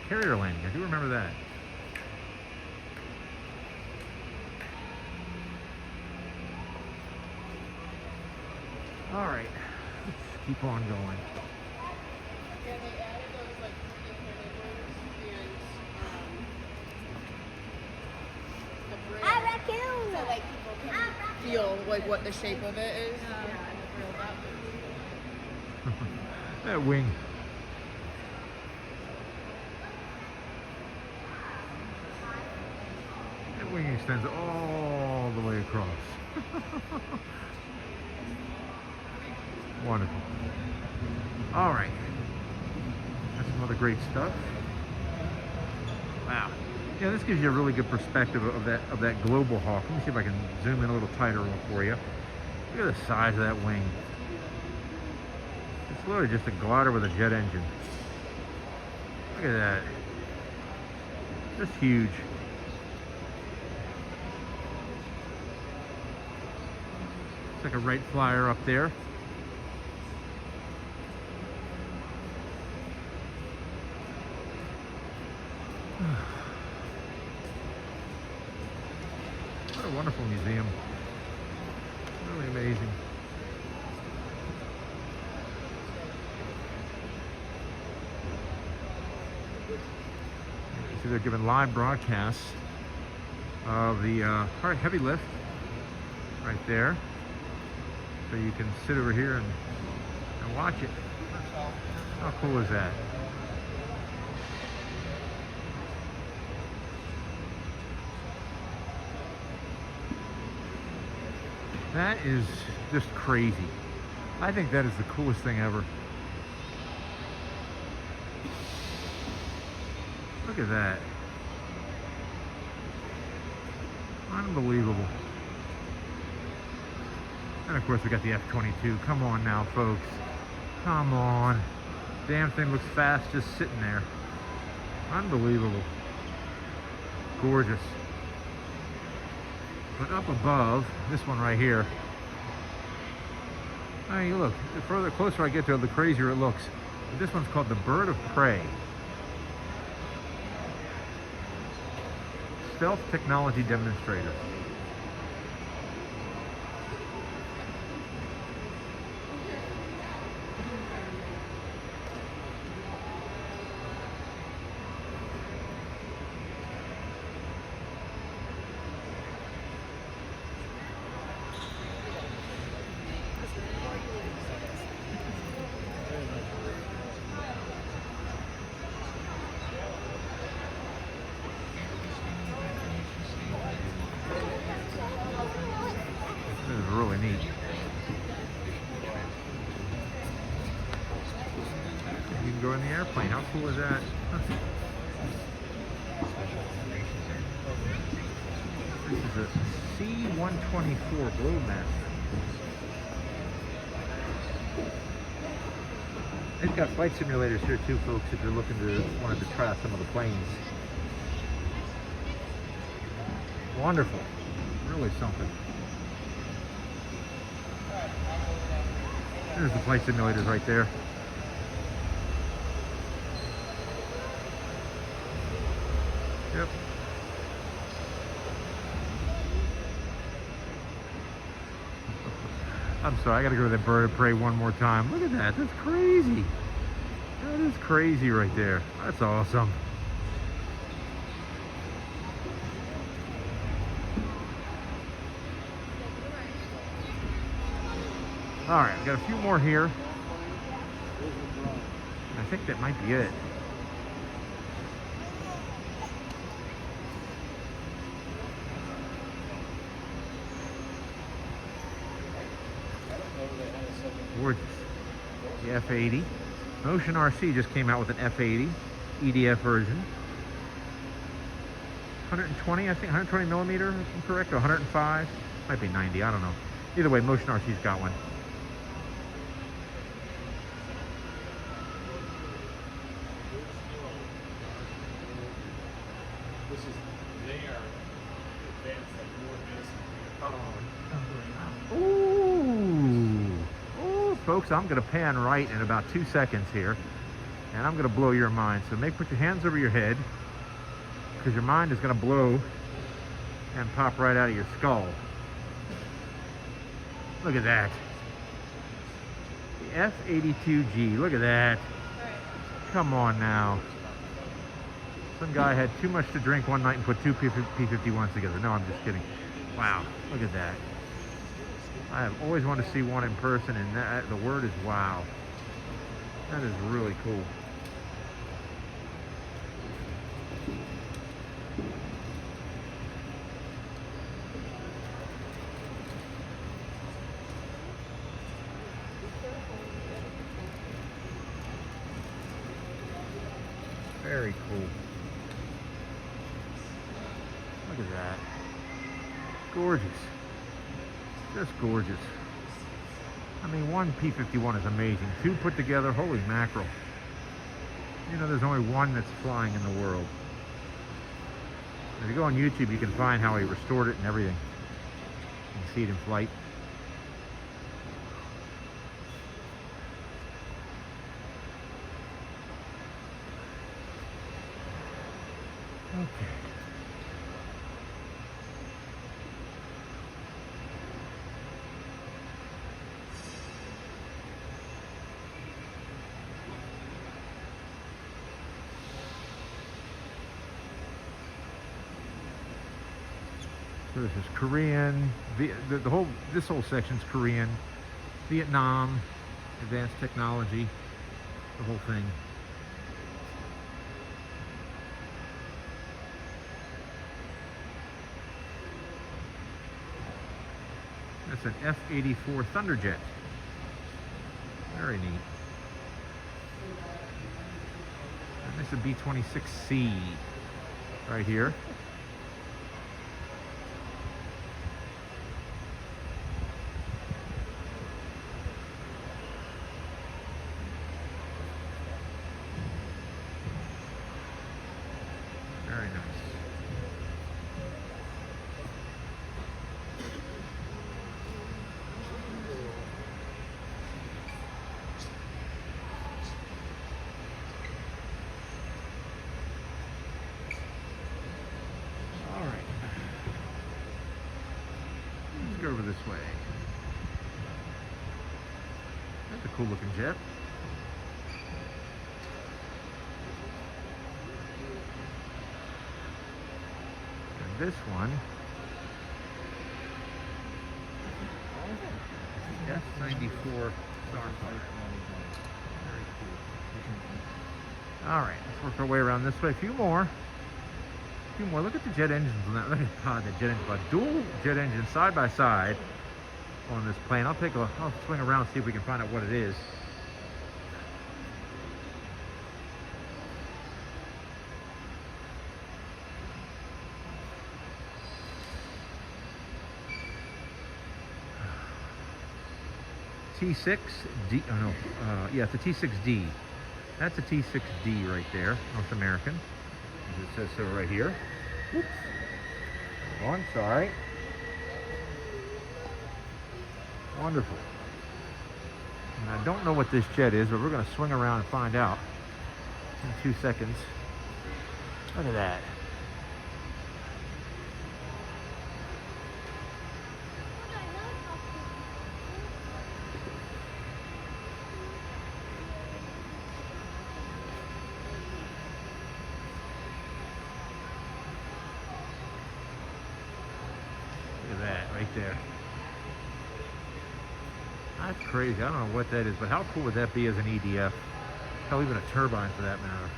carrier landing. I do remember that. All right, let's keep on going. Yeah, they added those like and the bridge. I raccoon. So like people can feel like what the shape of it is. Yeah, and the real That wing. That wing extends all the way across. Wonderful. All right. That's some other great stuff. Wow. Yeah, this gives you a really good perspective of that Global Hawk. Let me see if I can zoom in a little tighter for you. Look at the size of that wing. It's literally just a glider with a jet engine. Look at that. Just huge. It's like a Wright Flyer up there. What a wonderful museum. Really amazing. You see they're giving live broadcasts of the heavy lift right there. So you can sit over here and watch it. How cool is that? That is just crazy. I think that is the coolest thing ever. Look at that. Unbelievable. And of course we got the F-22. Come on now, folks. Come on. Damn thing looks fast just sitting there. Unbelievable. Gorgeous. But up above, this one right here, I mean, look, the closer I get to it, the crazier it looks. But this one's called the Bird of Prey. Stealth Technology Demonstrator. enjoying the airplane. How cool is that? This is a C-124 Globemaster. They've got flight simulators here too, folks, if you're wanted to try out some of the planes. Wonderful. Really something. There's the flight simulators right there. Yep. I'm sorry, I gotta go to that bird of prey one more time. Look at that, that's crazy. That is crazy right there. That's awesome. All right, we got a few more here. I think that might be it. Gorgeous. The F-80. Motion RC just came out with an F-80 EDF version. 120, I think, 120 millimeter, if I'm correct, or 105. Might be 90, I don't know. Either way, Motion RC's got one. Folks, I'm going to pan right in about 2 seconds here, and I'm going to blow your mind. So put your hands over your head, because your mind is going to blow and pop right out of your skull. Look at that. The F-82G, look at that. Come on now. Some guy had too much to drink one night and put two P-51s together. No, I'm just kidding. Wow, look at that. I have always wanted to see one in person, and the word is wow. That is really cool. Very cool. Look at that. Gorgeous. Just gorgeous. I mean, one P-51 is amazing. Two put together, holy mackerel. You know, there's only one that's flying in the world. If you go on YouTube, you can find how he restored it and everything. You can see it in flight. Okay. So this is Korean, this whole section's Korean, Vietnam, advanced technology, the whole thing. That's an F-84 Thunderjet. Very neat. And this is a B-26C right here. Very nice. All right. Let's go over this way. That's a cool looking jet. This one, F-94 Starfighter. Very cool. All right, let's work our way around this way. A few more. Look at the jet engines on that. Look at the jet engine. A dual jet engine side by side on this plane. I'll swing around and see if we can find out what it is. T6D. Oh no, yeah, it's a T6D. That's a T6D right there, North American. As it says so right here. Oops. Hold on, sorry. Wonderful. And I don't know what this jet is, but we're going to swing around and find out in 2 seconds. Look at that. Look at that right there. That's crazy. I don't know what that is, but how cool would that be as an EDF? Hell, even a turbine for that matter.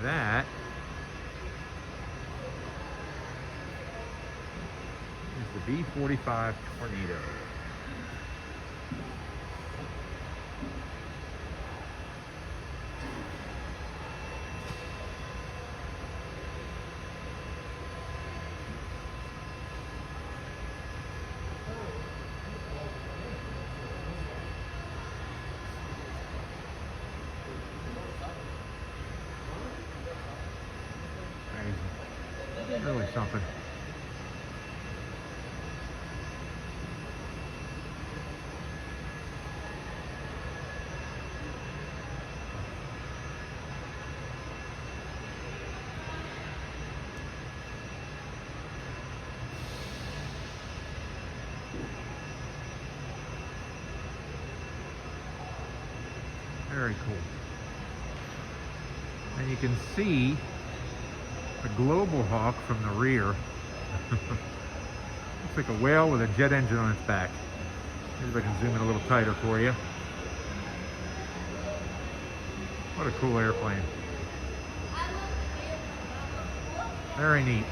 That is the B-45 Tornado. Really something. Very cool. And you can see the Global Hawk from the rear. Looks like a whale with a jet engine on its back. Maybe if I can zoom in a little tighter for you. What a cool airplane. Very neat.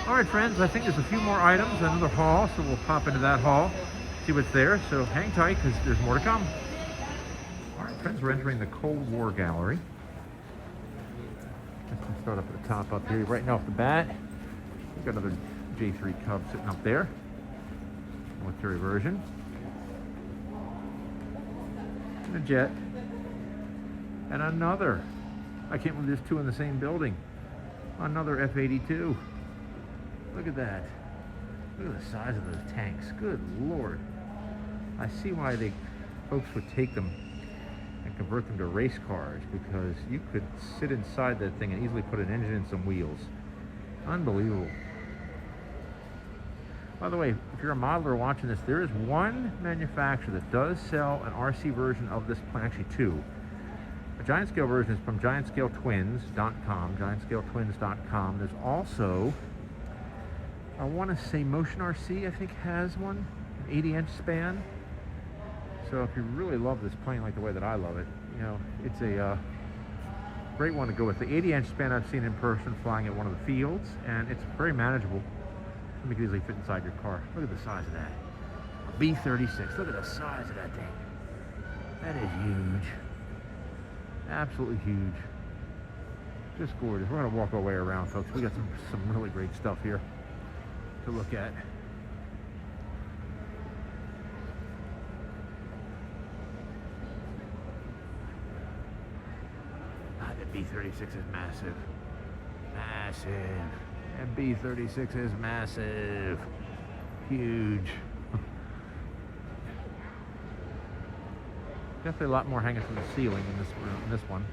All right, friends, I think there's a few more items, another hall, so we'll pop into that hall, see what's there. So hang tight, because there's more to come. All right, friends, we're entering the Cold War Gallery. Let's start up at the top up here. Right now off the bat, we've got another J3 Cub sitting up there. Military version. And a jet. And another. I can't believe there's two in the same building. Another F-82. Look at that. Look at the size of those tanks. Good Lord. I see why folks would take them and convert them to race cars, because you could sit inside that thing and easily put an engine and some wheels. Unbelievable. By the way, if you're a modeler watching this, there is one manufacturer that does sell an RC version of this plane, actually two. The giant scale version is from giantscaletwins.com, giantscaletwins.com. There's also, I want to say Motion RC, I think, has one, an 80-inch span. So if you really love this plane like the way that I love it, you know, it's a great one to go with. The 80-inch span I've seen in person flying at one of the fields, and it's very manageable. You can easily fit inside your car. Look at the size of that. A B-36. Look at the size of that thing. That is huge. Absolutely huge. Just gorgeous. We're going to walk our way around, folks. We got some really great stuff here to look at. B-36 is massive. Massive. And B-36 is massive. Huge. Definitely a lot more hanging from the ceiling in this one.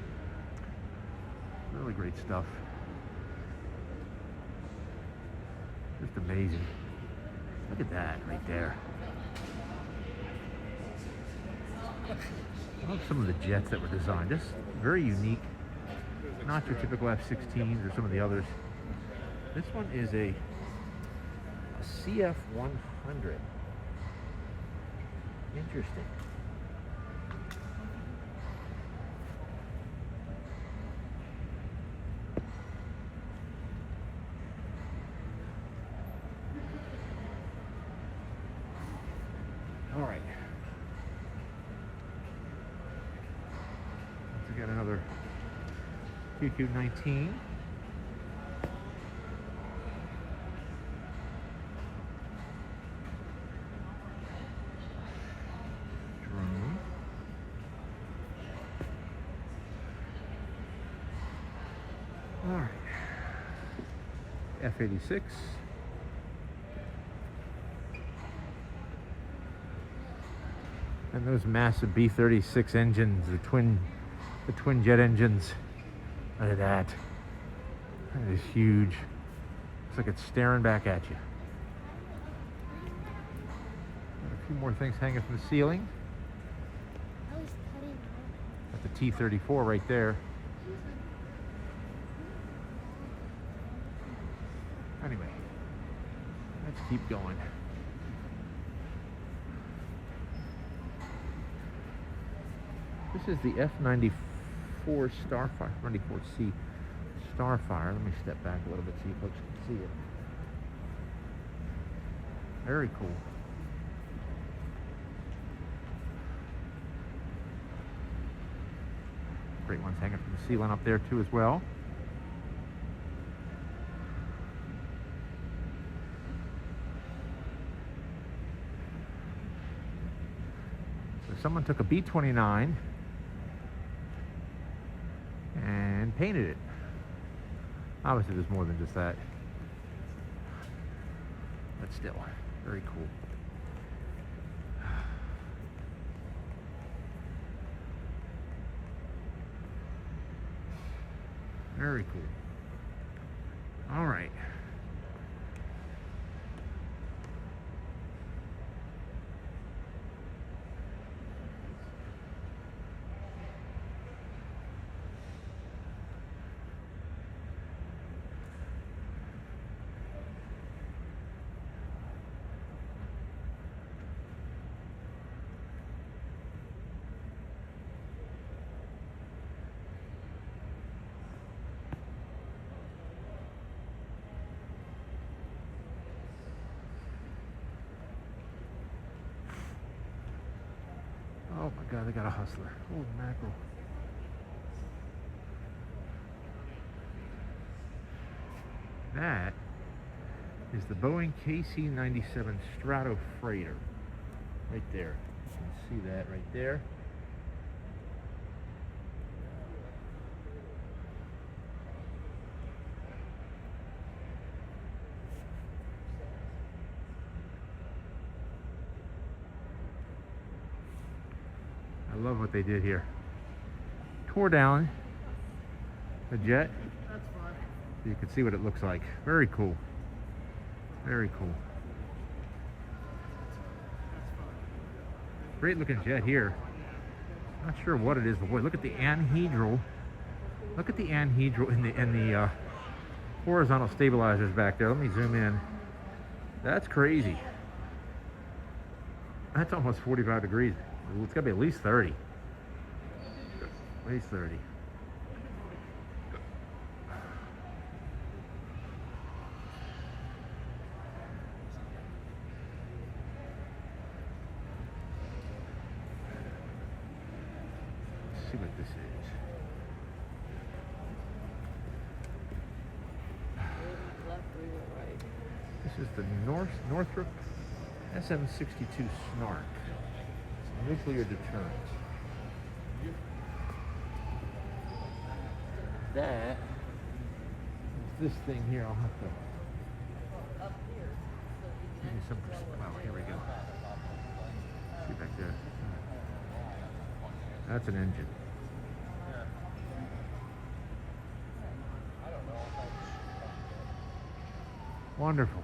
Really great stuff. Just amazing. Look at that right there. I love some of the jets that were designed. Just very unique. Not your typical F-16s or some of the others. This one is a CF-100. Interesting. All right. got another QQ-19. Drone. All right. F-86. And those massive B-36 engines, the twin jet engines. Look at that. That is huge. Looks like it's staring back at you. Got a few more things hanging from the ceiling. Got the T-34 right there. Anyway, let's keep going. This is the F-94 Starfire, 94C Starfire. Let me step back a little bit so you folks can see it. Very cool. Great ones hanging from the ceiling up there too as well. So someone took a B-29 and painted it. Obviously there's more than just that, but still, very cool. Very cool. All right. Oh my God, they got a Hustler. Holy mackerel. That is the Boeing KC-97 Strato Freighter. Right there. You can see that right there. I love what they did here. Tore down the jet. That's fun. So you can see what it looks like. Very cool. Very cool. Great looking jet here. Not sure what it is, but boy, look at the anhedral. Look at the anhedral in the horizontal stabilizers back there. Let me zoom in. That's crazy. That's almost 45 degrees. It's got to be at least 30. At least 30. Let's see what this is. This is the Northrop SM-62 Snark. Nuclear deterrent. That is this thing here. I'll have to give you some. Wow, here we go. See back there. That's an engine. Wonderful.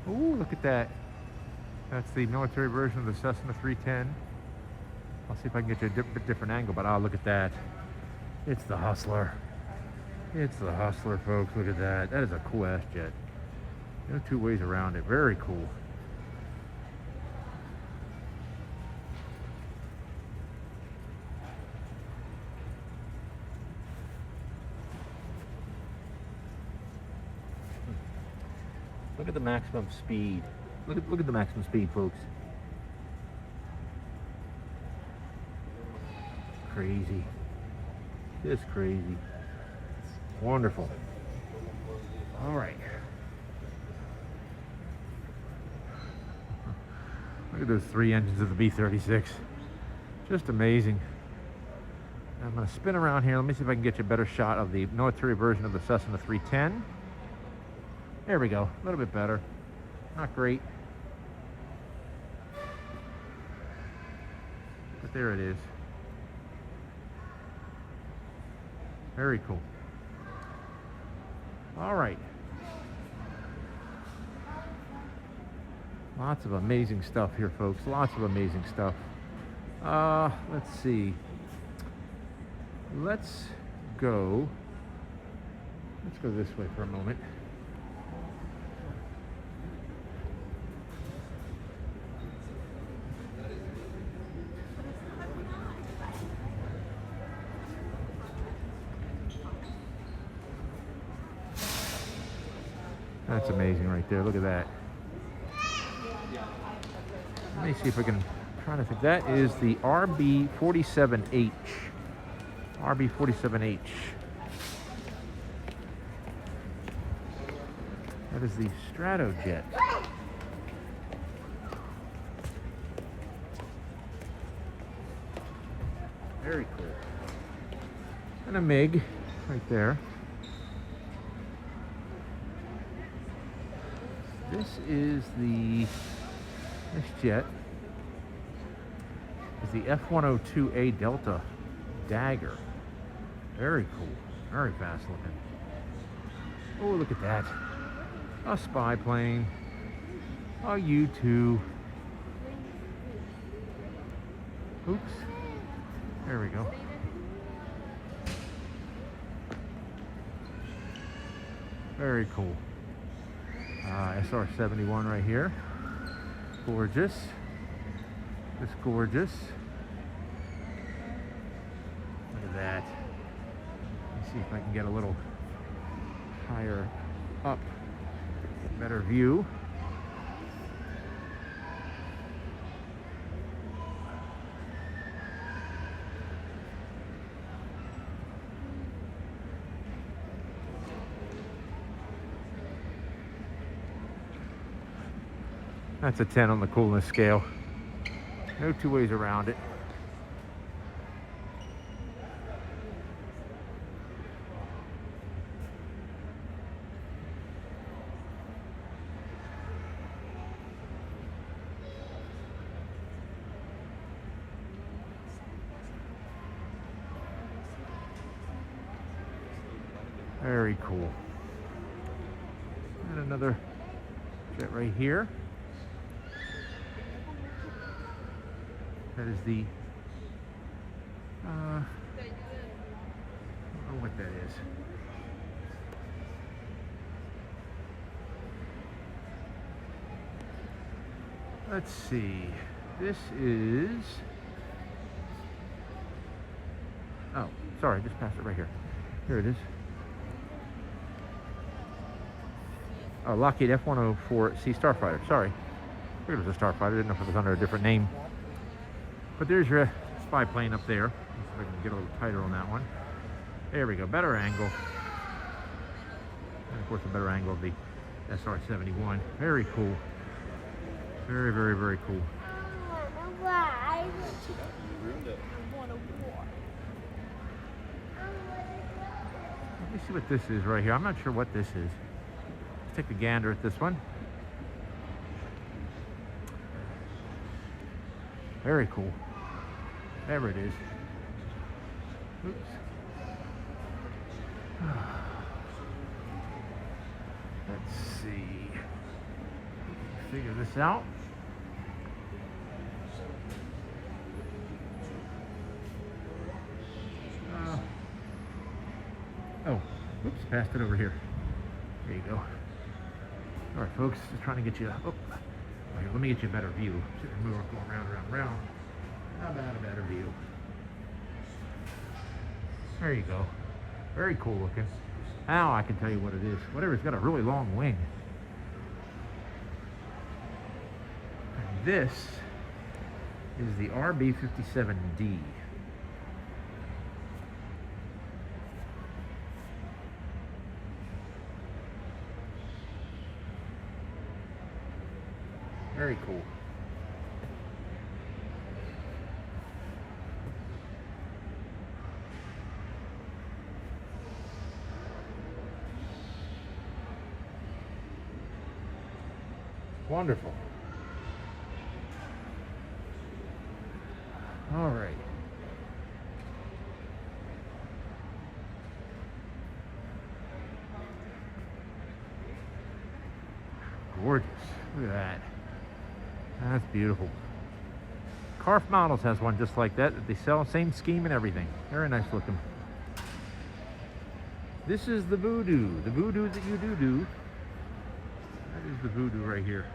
Ooh, look at that. That's the military version of the Cessna 310. I'll see if I can get you a different angle, but look at that. It's the Hustler. It's the Hustler, folks. Look at that. That is a cool ass jet. No two ways around it. Very cool. Look at the maximum speed. Look at the maximum speed, folks. crazy. Just crazy. Wonderful. All right. Look at those 3 engines of the B-36. Just amazing. I'm going to spin around here. Let me see if I can get you a better shot of the military version of the Cessna 310. There we go. A little bit better. Not great. But there it is. Very cool. All right. Lots of amazing stuff here, folks. Lots of amazing stuff. Let's see. Let's go this way for a moment. That's amazing right there. Look at that. Let me see if I can try to think. That is the RB-47H. RB-47H. That is the Stratojet. Very cool. And a MiG right there. This jet is the F-102A Delta Dagger. Very cool. Very fast looking. Oh, look at that. A spy plane. A U-2. Oops. There we go. Very cool. SR-71 right here. Gorgeous. Just gorgeous. Look at that. Let's see if I can get a little higher up. Better view. That's a 10 on the coolness scale. No two ways around it. Very cool. And another jet right here. That is the, I don't know what that is. Let's see. This is, oh, sorry, I just passed it right here. Here it is. Oh, Lockheed F-104C Starfighter. Sorry. I figured it was a Starfighter. I didn't know if it was under a different name. But there's your spy plane up there. Let's see if I can get a little tighter on that one. There we go. Better angle. And of course, a better angle of the SR-71. Very cool. Very, very, very cool. Let me see what this is right here. I'm not sure what this is. Let's take a gander at this one. Very cool. There it is. Oops. Let's see. Figure this out. Oh, oops, passed it over here. There you go. All right, folks, just trying to get you, oh, here, let me get you a better view. See if we're going round. How about a better view? There you go. Very cool looking. Now I can tell you what it is. Whatever, it's got a really long wing. And this is the RB-57D. Very cool. Wonderful. All right. Gorgeous. Look at that. That's beautiful. Carf Models has one just like that they sell. Same scheme and everything. Very nice looking. This is the Voodoo. The Voodoo that you do. That is the Voodoo right here.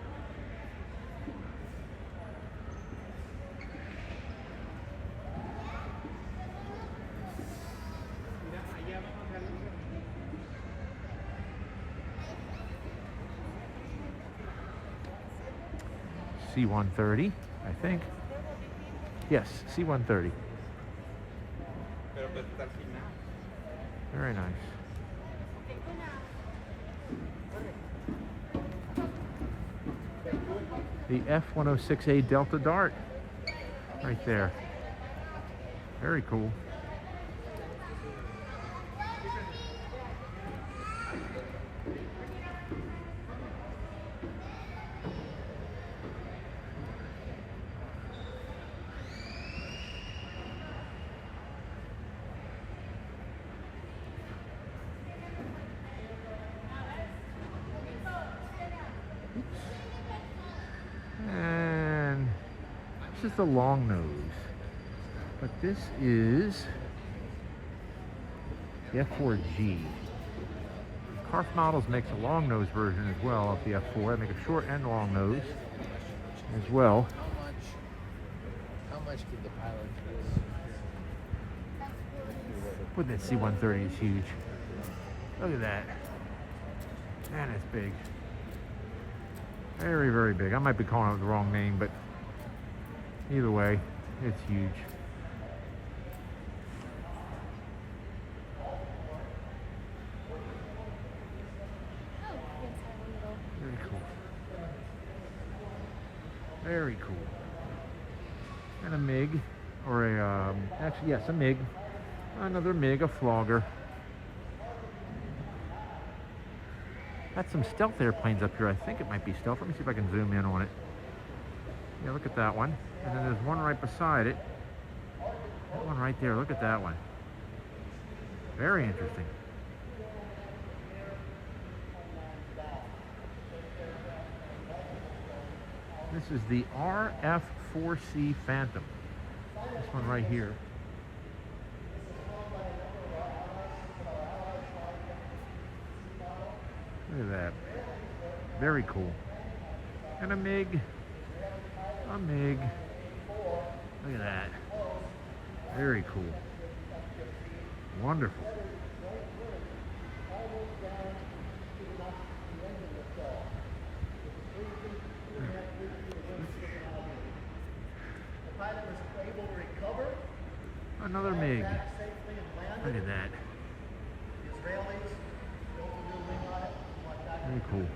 C-130, I think. Yes, C-130. Very nice. The F-106A Delta Dart, right there. Very cool. And this is the long nose, but this is the F4G. Carf Models makes a long nose version as well of the F4. They make a short and long nose as well. How much did the pilot do? But that C-130 is huge. Look at that. Man, it's big. Very, very big. I might be calling it the wrong name, but either way, it's huge. Very cool. Very cool. And a MiG, or a, actually, yes, a MiG. Another MiG, a flogger. Got some stealth airplanes up here. I think it might be stealth. Let me see if I can zoom in on it. Yeah, look at that one. And then there's one right beside it. That one right there. Look at that one. Very interesting. This is the RF-4C Phantom. This one right here. Look at that. Very cool. And a MiG. A MiG. Look at that. Very cool. Wonderful. Another MiG. Look at that. Very cool.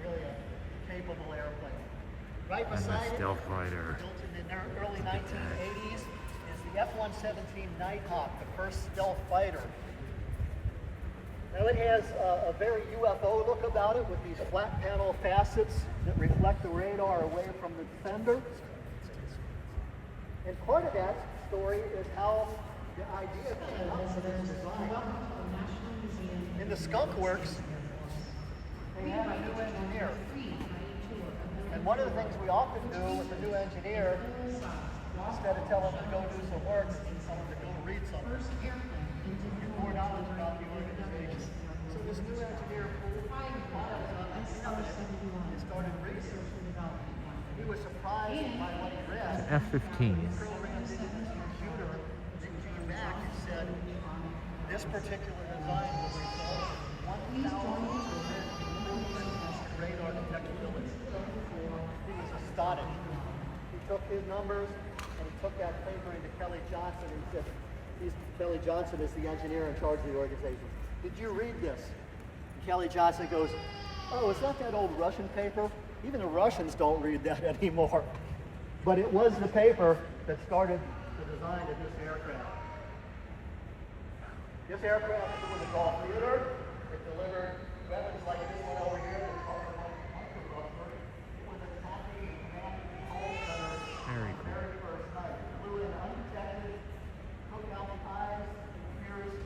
Really a capable airplane. Right And beside the it, stealth fighter. built in the early 1980s, is the F-117 Nighthawk, the first stealth fighter. Now it has a very UFO look about it with these flat panel facets that reflect the radar away from the defender. And part of that story is how the idea came up for this design. In the Skunk Works, they had a new engineer. And one of the things we often do with the new engineer, instead of telling them to go do some work, is tell them to go read something. Get more knowledge about the organization. So this new engineer pulled files on the internet and started reading. He was surprised by what he read. F-15. Programmed it into his computer, then came back and said, this particular design will result in 1,000% improvement in radar detectability. He was astonished. He took his numbers and he took that paper into Kelly Johnson and said, Kelly Johnson is the engineer in charge of the organization. Did you read this? And Kelly Johnson goes, oh, is that old Russian paper? Even the Russians don't read that anymore. But it was the paper that started the design of this aircraft. This aircraft was a Gulf theater. It delivered weapons like this one over here. It's called the bunker buster. It was attacking the command and control center Very the cool. very first night. It flew in undetected, took out the eyes and ears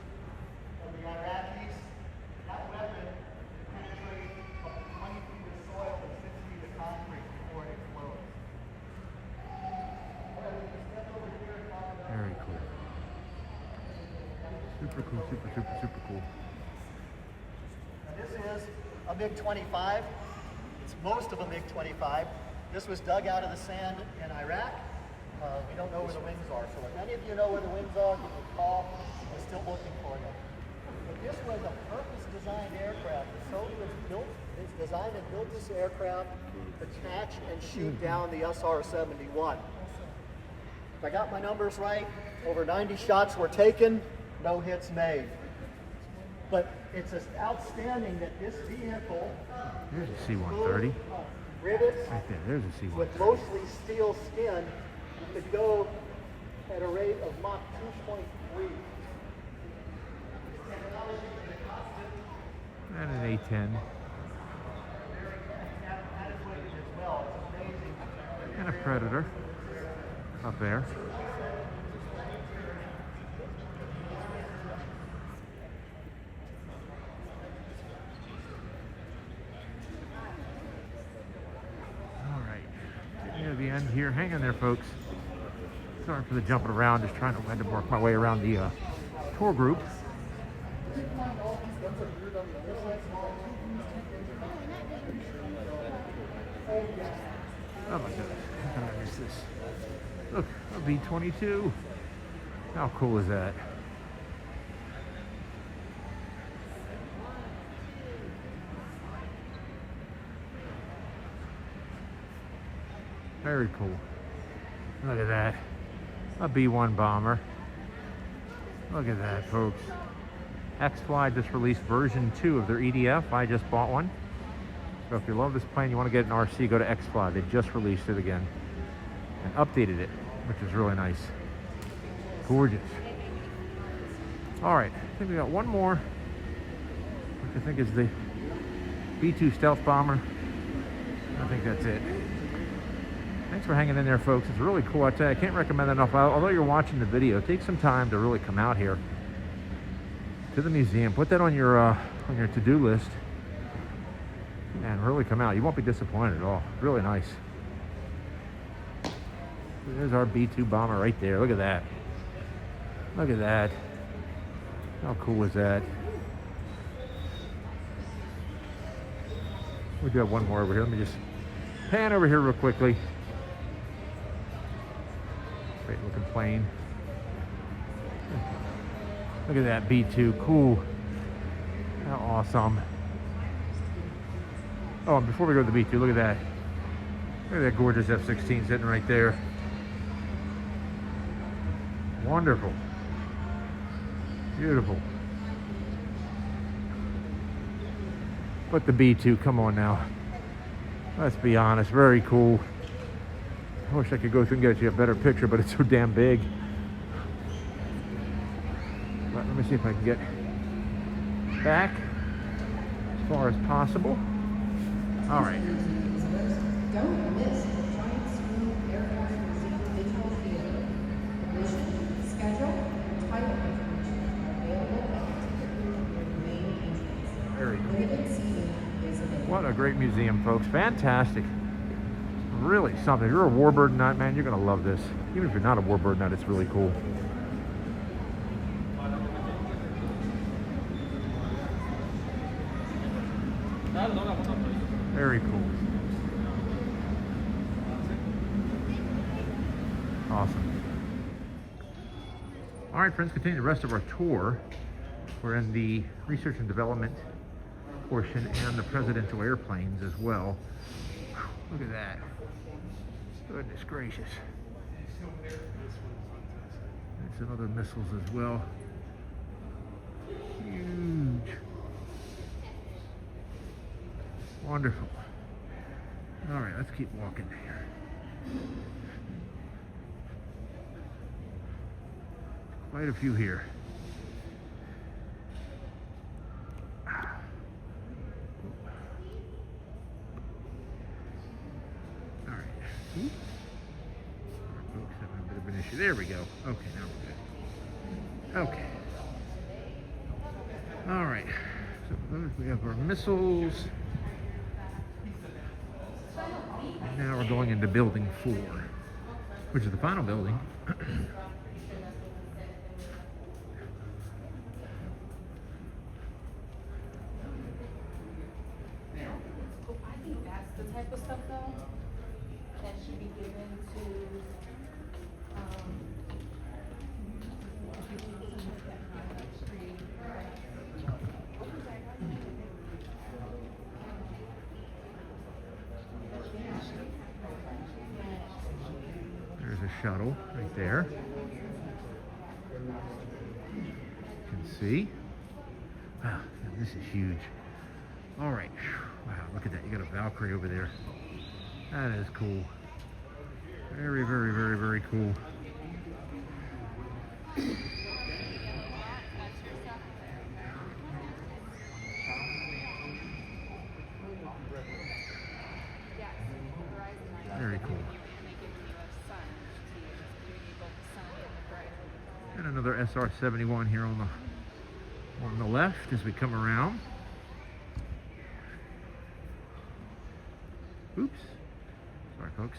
of the Iraqis. That weapon penetrated up to 20 feet of soil and 6 feet of concrete before it explodes. Very cool. Super cool, super cool. Now this is a MiG-25. It's most of a MiG-25. This was dug out of the sand in Iraq. We don't know where the wings are, so if any of you know where the wings are, give me a call. We're still looking for them. But this was a purpose-designed aircraft. The Soviets designed and built this aircraft to catch and shoot down the SR-71. If I got my numbers right, over 90 shots were taken, no hits made. But it's just outstanding that this vehicle There's a C-130. rivets Right there, there's a C-130. with mostly steel skin could go at a rate of Mach 2.3. And an A-10. That is what it is as well. It's amazing. And a Predator up there. All right, getting near the end here. Hang in there, folks. Sorry for the jumping around. Just trying to work my way around the tour group. Oh my goodness, how can I miss this? Look, a B-22. How cool is that? Very cool. Look at that. A B-1 bomber. Look at that, folks. X-Fly just released version 2 of their EDF. I just bought one. So if you love this plane, you want to get an RC, go to X-Fly. They just released it again and updated it, which is really nice. Gorgeous. All right, I think we got one more, which I think is the B-2 stealth bomber. I think that's it. Thanks for hanging in there, folks. It's really cool. I tell you, I can't recommend it enough. Although you're watching the video, take some time to really come out here to the museum. Put that on your to-do list and really come out. You won't be disappointed at all. Really nice. There's our B-2 bomber right there. Look at that. Look at that. How cool is that? We do have one more over here. Let me just pan over here real quickly. Great looking plane. Look at that B-2. Cool. How awesome. Oh, and before we go to the B-2, look at that. Look at that gorgeous F-16 sitting right there. Wonderful. Beautiful. But the B-2, come on now. Let's be honest, very cool. I wish I could go through and get you a better picture, but it's so damn big. But let me see if I can get back as far as possible. All right. Don't miss the Giant Swoop Air Force Museum Digital Theater. Admission, schedule, and title information are available at the main entrance. Very cool. Limited seating is available. What a great museum, folks. Fantastic. Really something. If you're a Warbird nut, man, you're going to love this. Even if you're not a Warbird nut, it's really cool. Very cool. Awesome. All right, friends, continue the rest of our tour. We're in the research and development portion and the presidential airplanes as well. Look at that. Goodness gracious. And some other missiles as well. Huge. Wonderful. All right, let's keep walking here. Quite a few here. All right. Ooh. Folks having a bit of an issue. There we go. Okay, now we're good. Okay. All right. So those, we have our missiles. And now we're going into building 4, which is the final building. I think that's the type of stuff though that should be given to There's a shuttle right there. You can see. Wow, this is huge. All right. Wow, look at that. You got a Valkyrie over there. That is cool. Very, very, very, very cool. Very cool. And another SR-71 here on the left as we come around. Oops. Sorry, folks.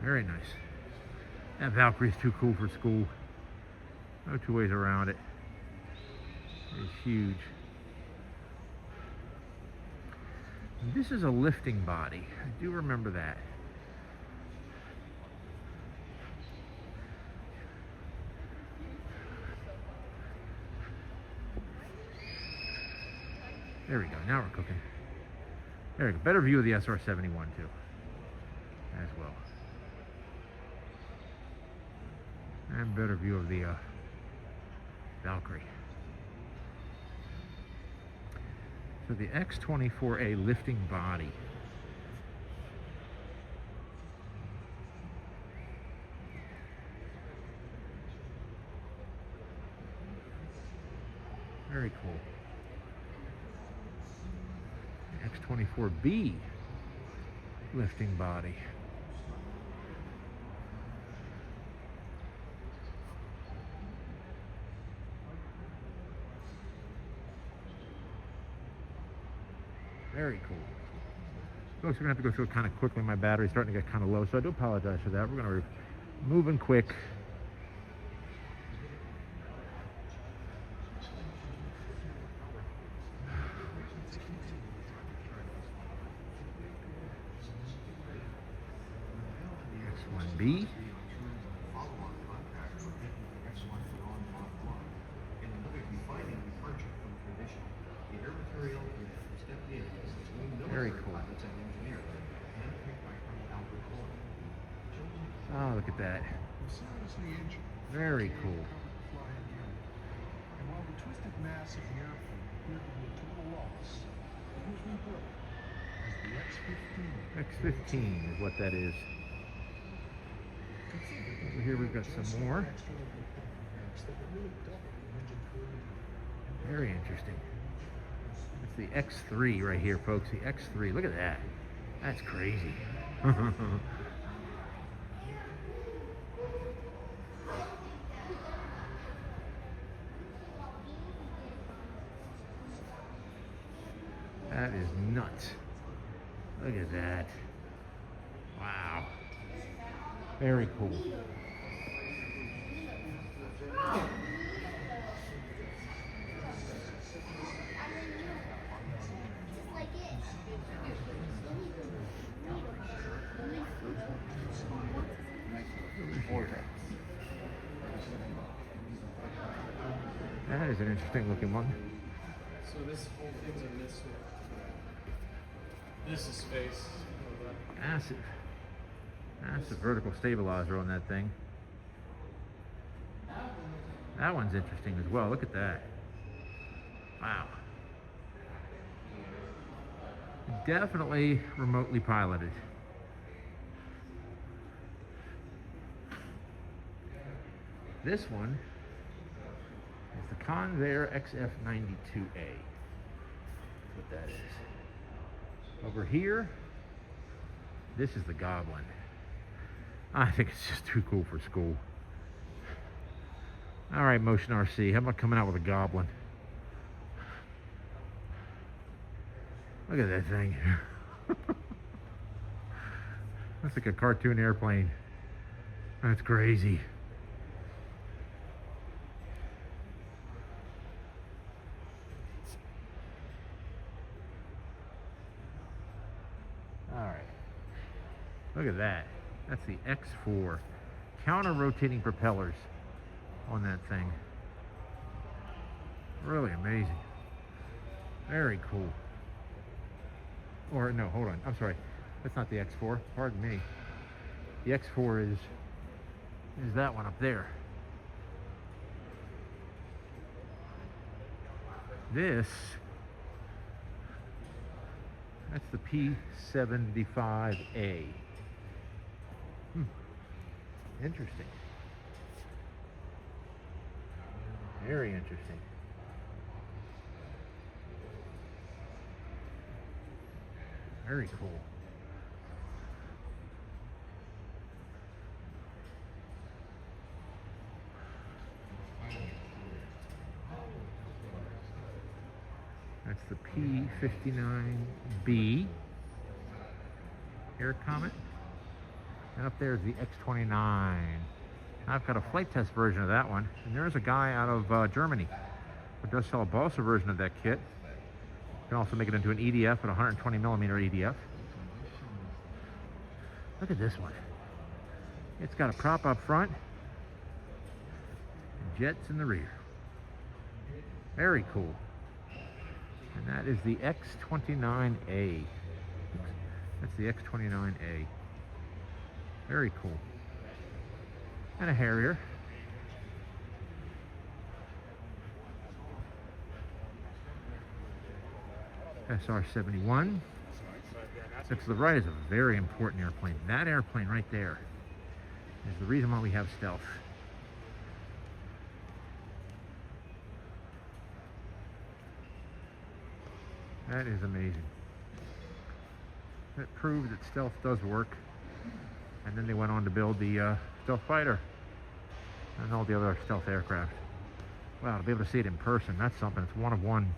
Very nice. That Valkyrie's too cool for school. No two ways around it. It's huge. And this is a lifting body. I do remember that. There we go. Now we're cooking. There we go. Better view of the SR-71 too, as well. And better view of the Valkyrie. So the X-24A lifting body. Very cool. X-24B lifting body. Very cool. Folks, we're going to have to go through it kind of quickly. My battery's starting to get kind of low, so I do apologize for that. We're going to be moving quick. X-1B. Very cool. Oh, look at that. Very cool. And while the twisted mass of the airplane appeared to be a total loss, it was rebuilt as the X-15. X-15 is what that is. Over here we've got some more. Very interesting. It's the X3 right here, folks. The X3. Look at that. That's crazy. That is nuts. Look at that. Wow. Very cool. That is an interesting looking one. So this whole thing's a missile. This is space. Massive. Massive vertical stabilizer on that thing. That one's interesting as well. Look at that. Wow. Definitely remotely piloted. This one is the Convair XF92A. That's what that is. Over here, this is the Goblin. I think it's just too cool for school. All right, Motion RC, how about coming out with a Goblin? Look at that thing. That's like a cartoon airplane. That's crazy. All right. Look at that. That's the X4. Counter-rotating propellers on that thing. Really amazing. Very cool. Or no, hold on. I'm sorry. That's not the X4. Pardon me. The X4 is that one up there. This, that's the P75A. Interesting. Very interesting. Very cool. That's the P59B Air Comet. And up there is the X29. I've got a flight test version of that one. And there's a guy out of Germany who does sell a balsa version of that kit. You can also make it into an EDF, at 120 millimeter EDF. Look at this one. It's got a prop up front and jets in the rear. Very cool. And that is the X29A. That's the X29A. Very cool. And a Harrier. SR-71. To the right is a very important airplane. That airplane right there is the reason why we have stealth. That is amazing. That proves that stealth does work. And then they went on to build the stealth fighter and all the other stealth aircraft. Wow, to be able to see it in person, that's something. It's one of one.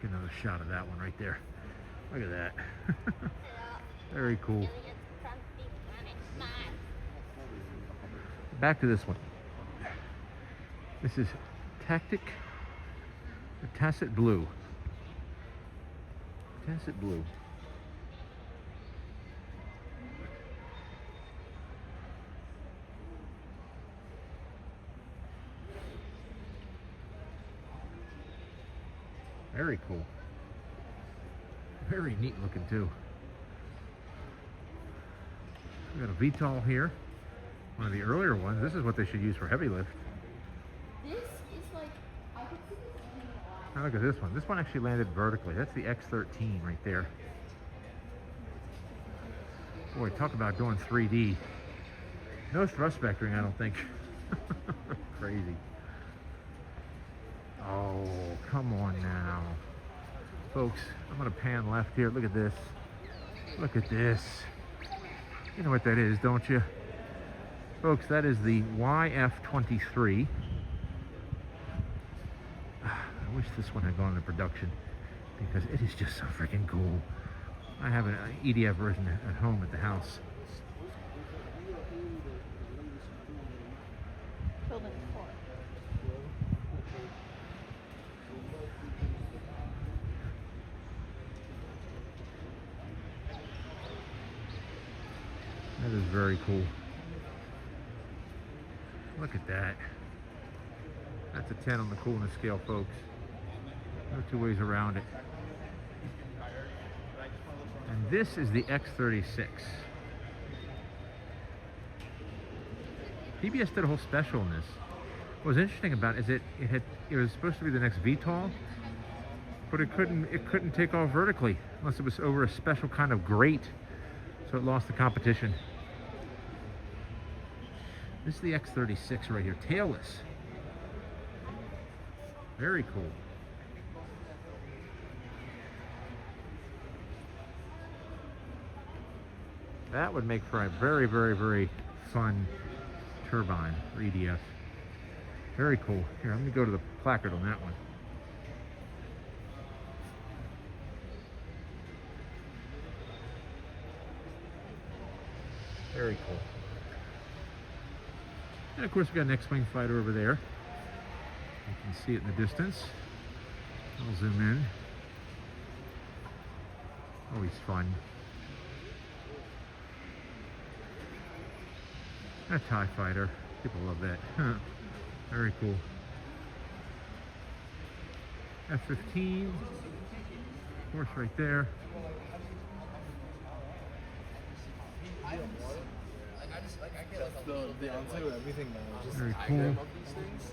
Get another shot of that one right there. Look at that. Very cool. Back to this one. This is Tactic Tacit Blue. Tacit Blue. Very cool. Very neat looking too. We got a VTOL here. One of the earlier ones. This is what they should use for heavy lift. This is like, I could see this thing a lot. Now look at this one. This one actually landed vertically. That's the X13 right there. Boy, talk about going 3D. No thrust vectoring, I don't think. Crazy. Oh, come on now. Folks, I'm going to pan left here. Look at this. Look at this. You know what that is, don't you? Folks, that is the YF-23. I wish this one had gone into production because it is just so freaking cool. I have an EDF version at home at the house. Building 4. That is very cool. Look at that. That's a 10 on the coolness scale, folks. No two ways around it. And this is the X36. PBS did a whole special on this. What was interesting about it is it was supposed to be the next VTOL, but it couldn't take off vertically unless it was over a special kind of grate, so it lost the competition. This is the X-36 right here, tailless. Very cool. That would make for a very, very, very fun turbine for EDF. Very cool. Here, let me go to the placard on that one. Very cool. And of course we got an X-Wing fighter over there. You can see it in the distance. I'll zoom in. Always fun. A TIE fighter. People love that. Very cool. F-15. Of course right there. The onset with everything now. Just Very I cool. grab up these things.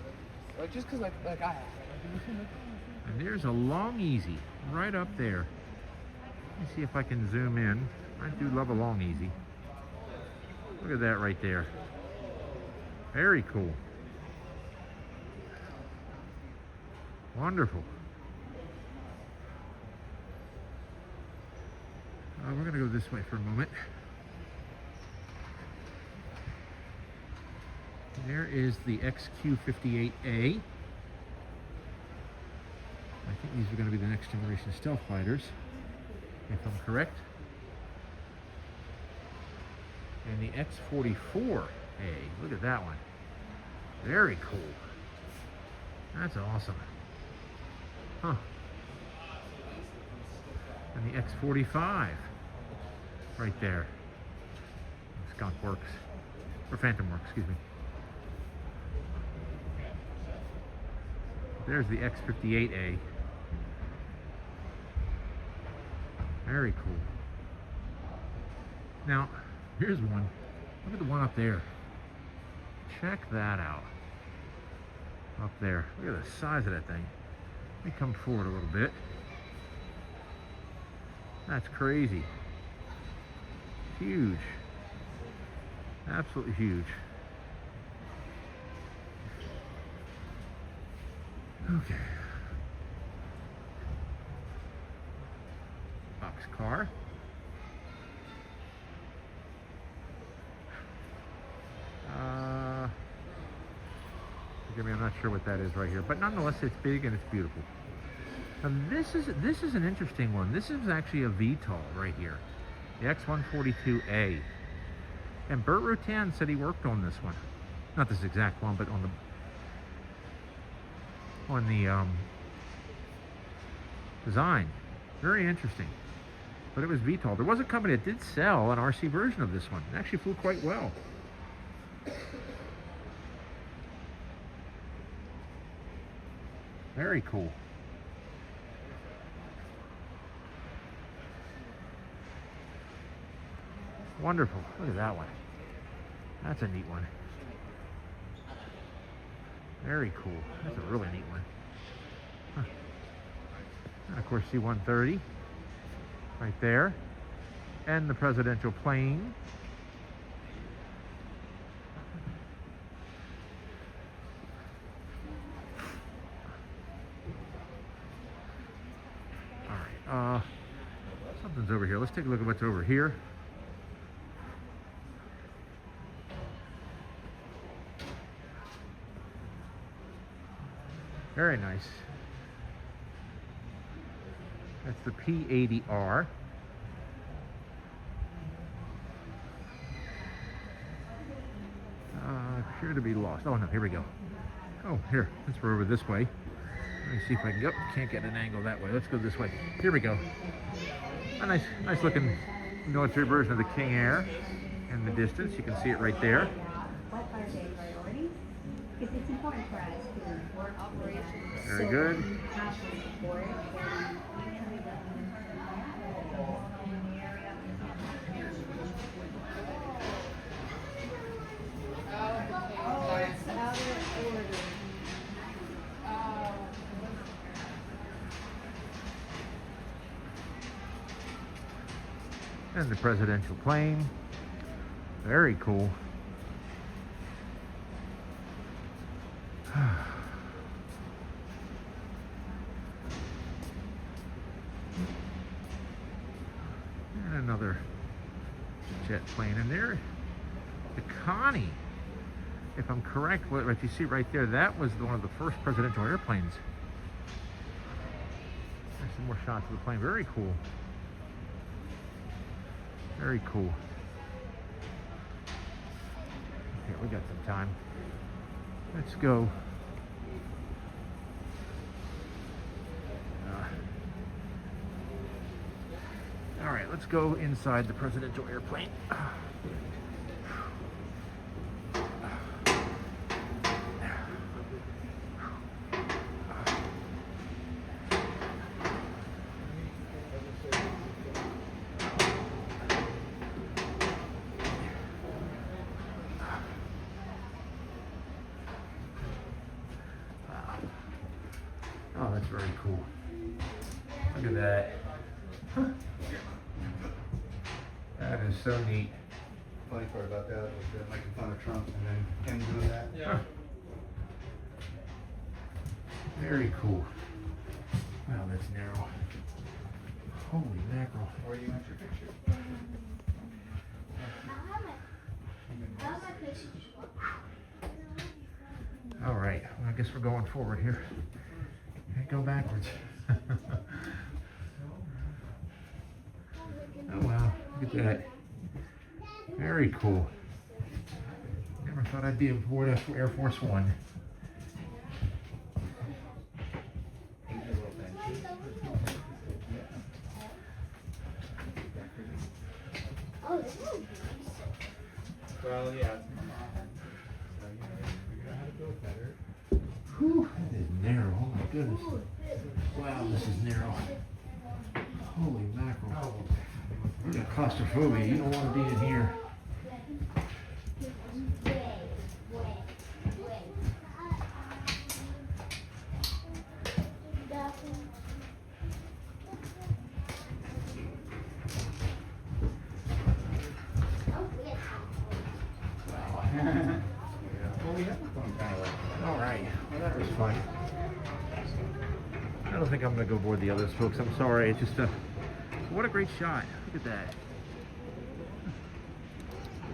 Like just cause like I have. And there's a long easy right up there. Let me see if I can zoom in. I do love a long easy. Look at that right there. Very cool. Wonderful. We're going to go this way for a moment. There is the XQ-58A. I think these are going to be the next generation stealth fighters, if I'm correct. And the X-44A. Look at that one. Very cool. That's awesome. Huh. And the X-45. Right there. Skunk Works. Or Phantom Works, excuse me. There's the X-58A. Very cool. Now, here's one. Look at the one up there. Check that out. Up there. Look at the size of that thing. Let me come forward a little bit. That's crazy. Huge. Absolutely huge. Okay. Boxcar. Forgive me, I'm not sure what that is right here, but nonetheless, it's big and it's beautiful. Now this is an interesting one. This is actually a VTOL right here, the X-142A. And Burt Rutan said he worked on this one, not this exact one, but on the design. Very interesting. But it was VTOL. There was a company that did sell an RC version of this one. It actually flew quite well. Very cool. Wonderful. Look at that one. That's a neat one. Very cool. That's a really neat one. Huh. And of course, C-130 right there. And the presidential plane. All right. Something's over here. Let's take a look at what's over here. Very nice. That's the P-80R. Appear to be lost. Oh no, here we go. Oh, here. Let's go over this way. Let me see if I can go. Can't get an angle that way. Let's go this way. Here we go. A nice looking military version of the King Air in the distance. You can see it right there. What are their priorities? Because it's important for us to work operations. Very good. And the presidential plane. Very cool. And another jet plane in there. The Connie, if I'm correct, what you see right there, that was one of the first presidential airplanes. There's some more shots of the plane. Very cool. Very cool. Okay, we got some time. Let's go. All right, let's go inside the presidential airplane. Oh, that's very cool. Look at that. That is so neat. Funny part about that was making fun of Trump and then him doing that. Yeah. Very cool. Wow, that's narrow. Holy mackerel. Where you want your picture? All right, well, I guess we're going forward here. Can't go backwards. Oh wow, look at that. Very cool. Never thought I'd be aboard Air Force One. Well, yeah, it's my mom. So, you know, figure out how to build better. Whew, that is narrow. Oh my goodness. Wow, this is narrow. Holy mackerel. You got claustrophobia. You don't want to be in here. All right. Well, that was fun. I don't think I'm going to go board the others, folks. I'm sorry. It's just what a great shot. Look at that.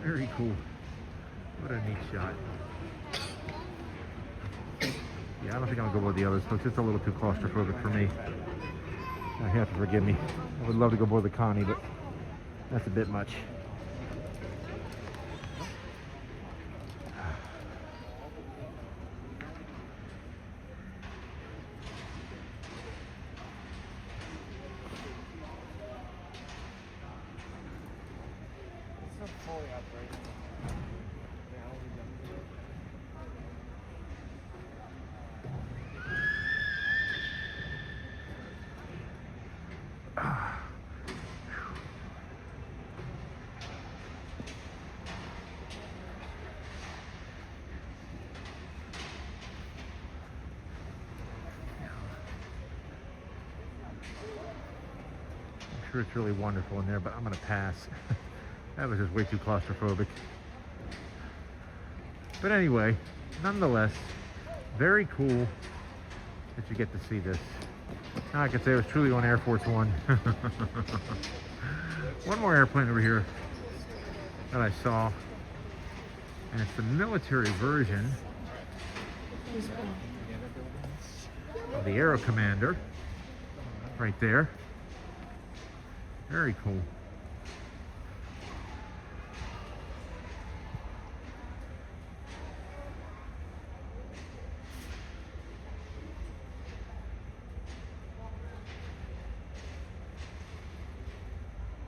Very cool. What a neat shot. Yeah, I don't think I'm going to go board the others, folks. It's a little too claustrophobic for me. You have to forgive me. I would love to go board the Connie, but that's a bit much. I'm sure it's really wonderful in there, but I'm going to pass. That was just way too claustrophobic. But anyway, nonetheless, very cool that you get to see this. Now I can say I was truly on Air Force One. One more airplane over here that I saw, and it's the military version of the Aero Commander, right there. Very cool.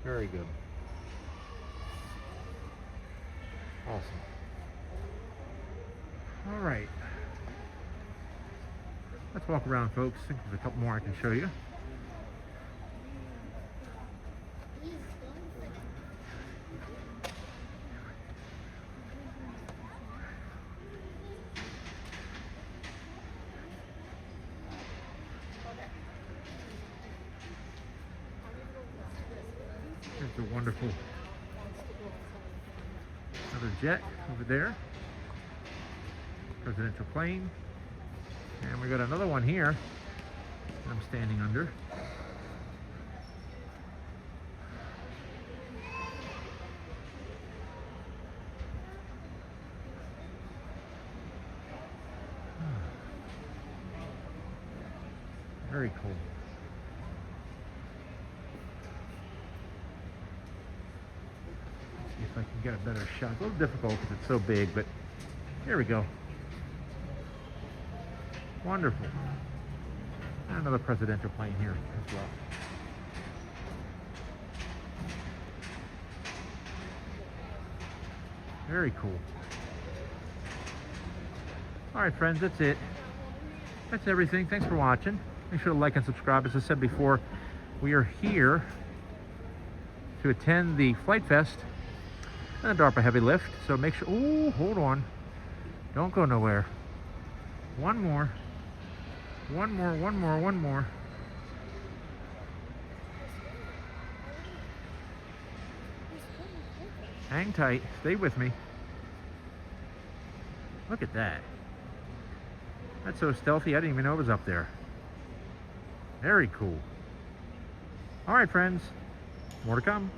Very good. Awesome. All right. Let's walk around, folks. I think there's a couple more I can show you. There's a wonderful another jet over there. Presidential plane. And we got another one here I'm standing under. Very cool. Let's see if I can get a better shot. It's a little difficult because it's so big, but here we go. Wonderful. And another presidential plane here as well. Very cool. All right, friends, that's it. That's everything. Thanks for watching. Make sure to like and subscribe. As I said before, we are here to attend the Flight Fest and the DARPA Heavy Lift. So make sure, oh, hold on. Don't go nowhere. One more. One more, one more, one more. Hang tight. Stay with me. Look at that. That's so stealthy, I didn't even know it was up there. Very cool. All right, friends. More to come.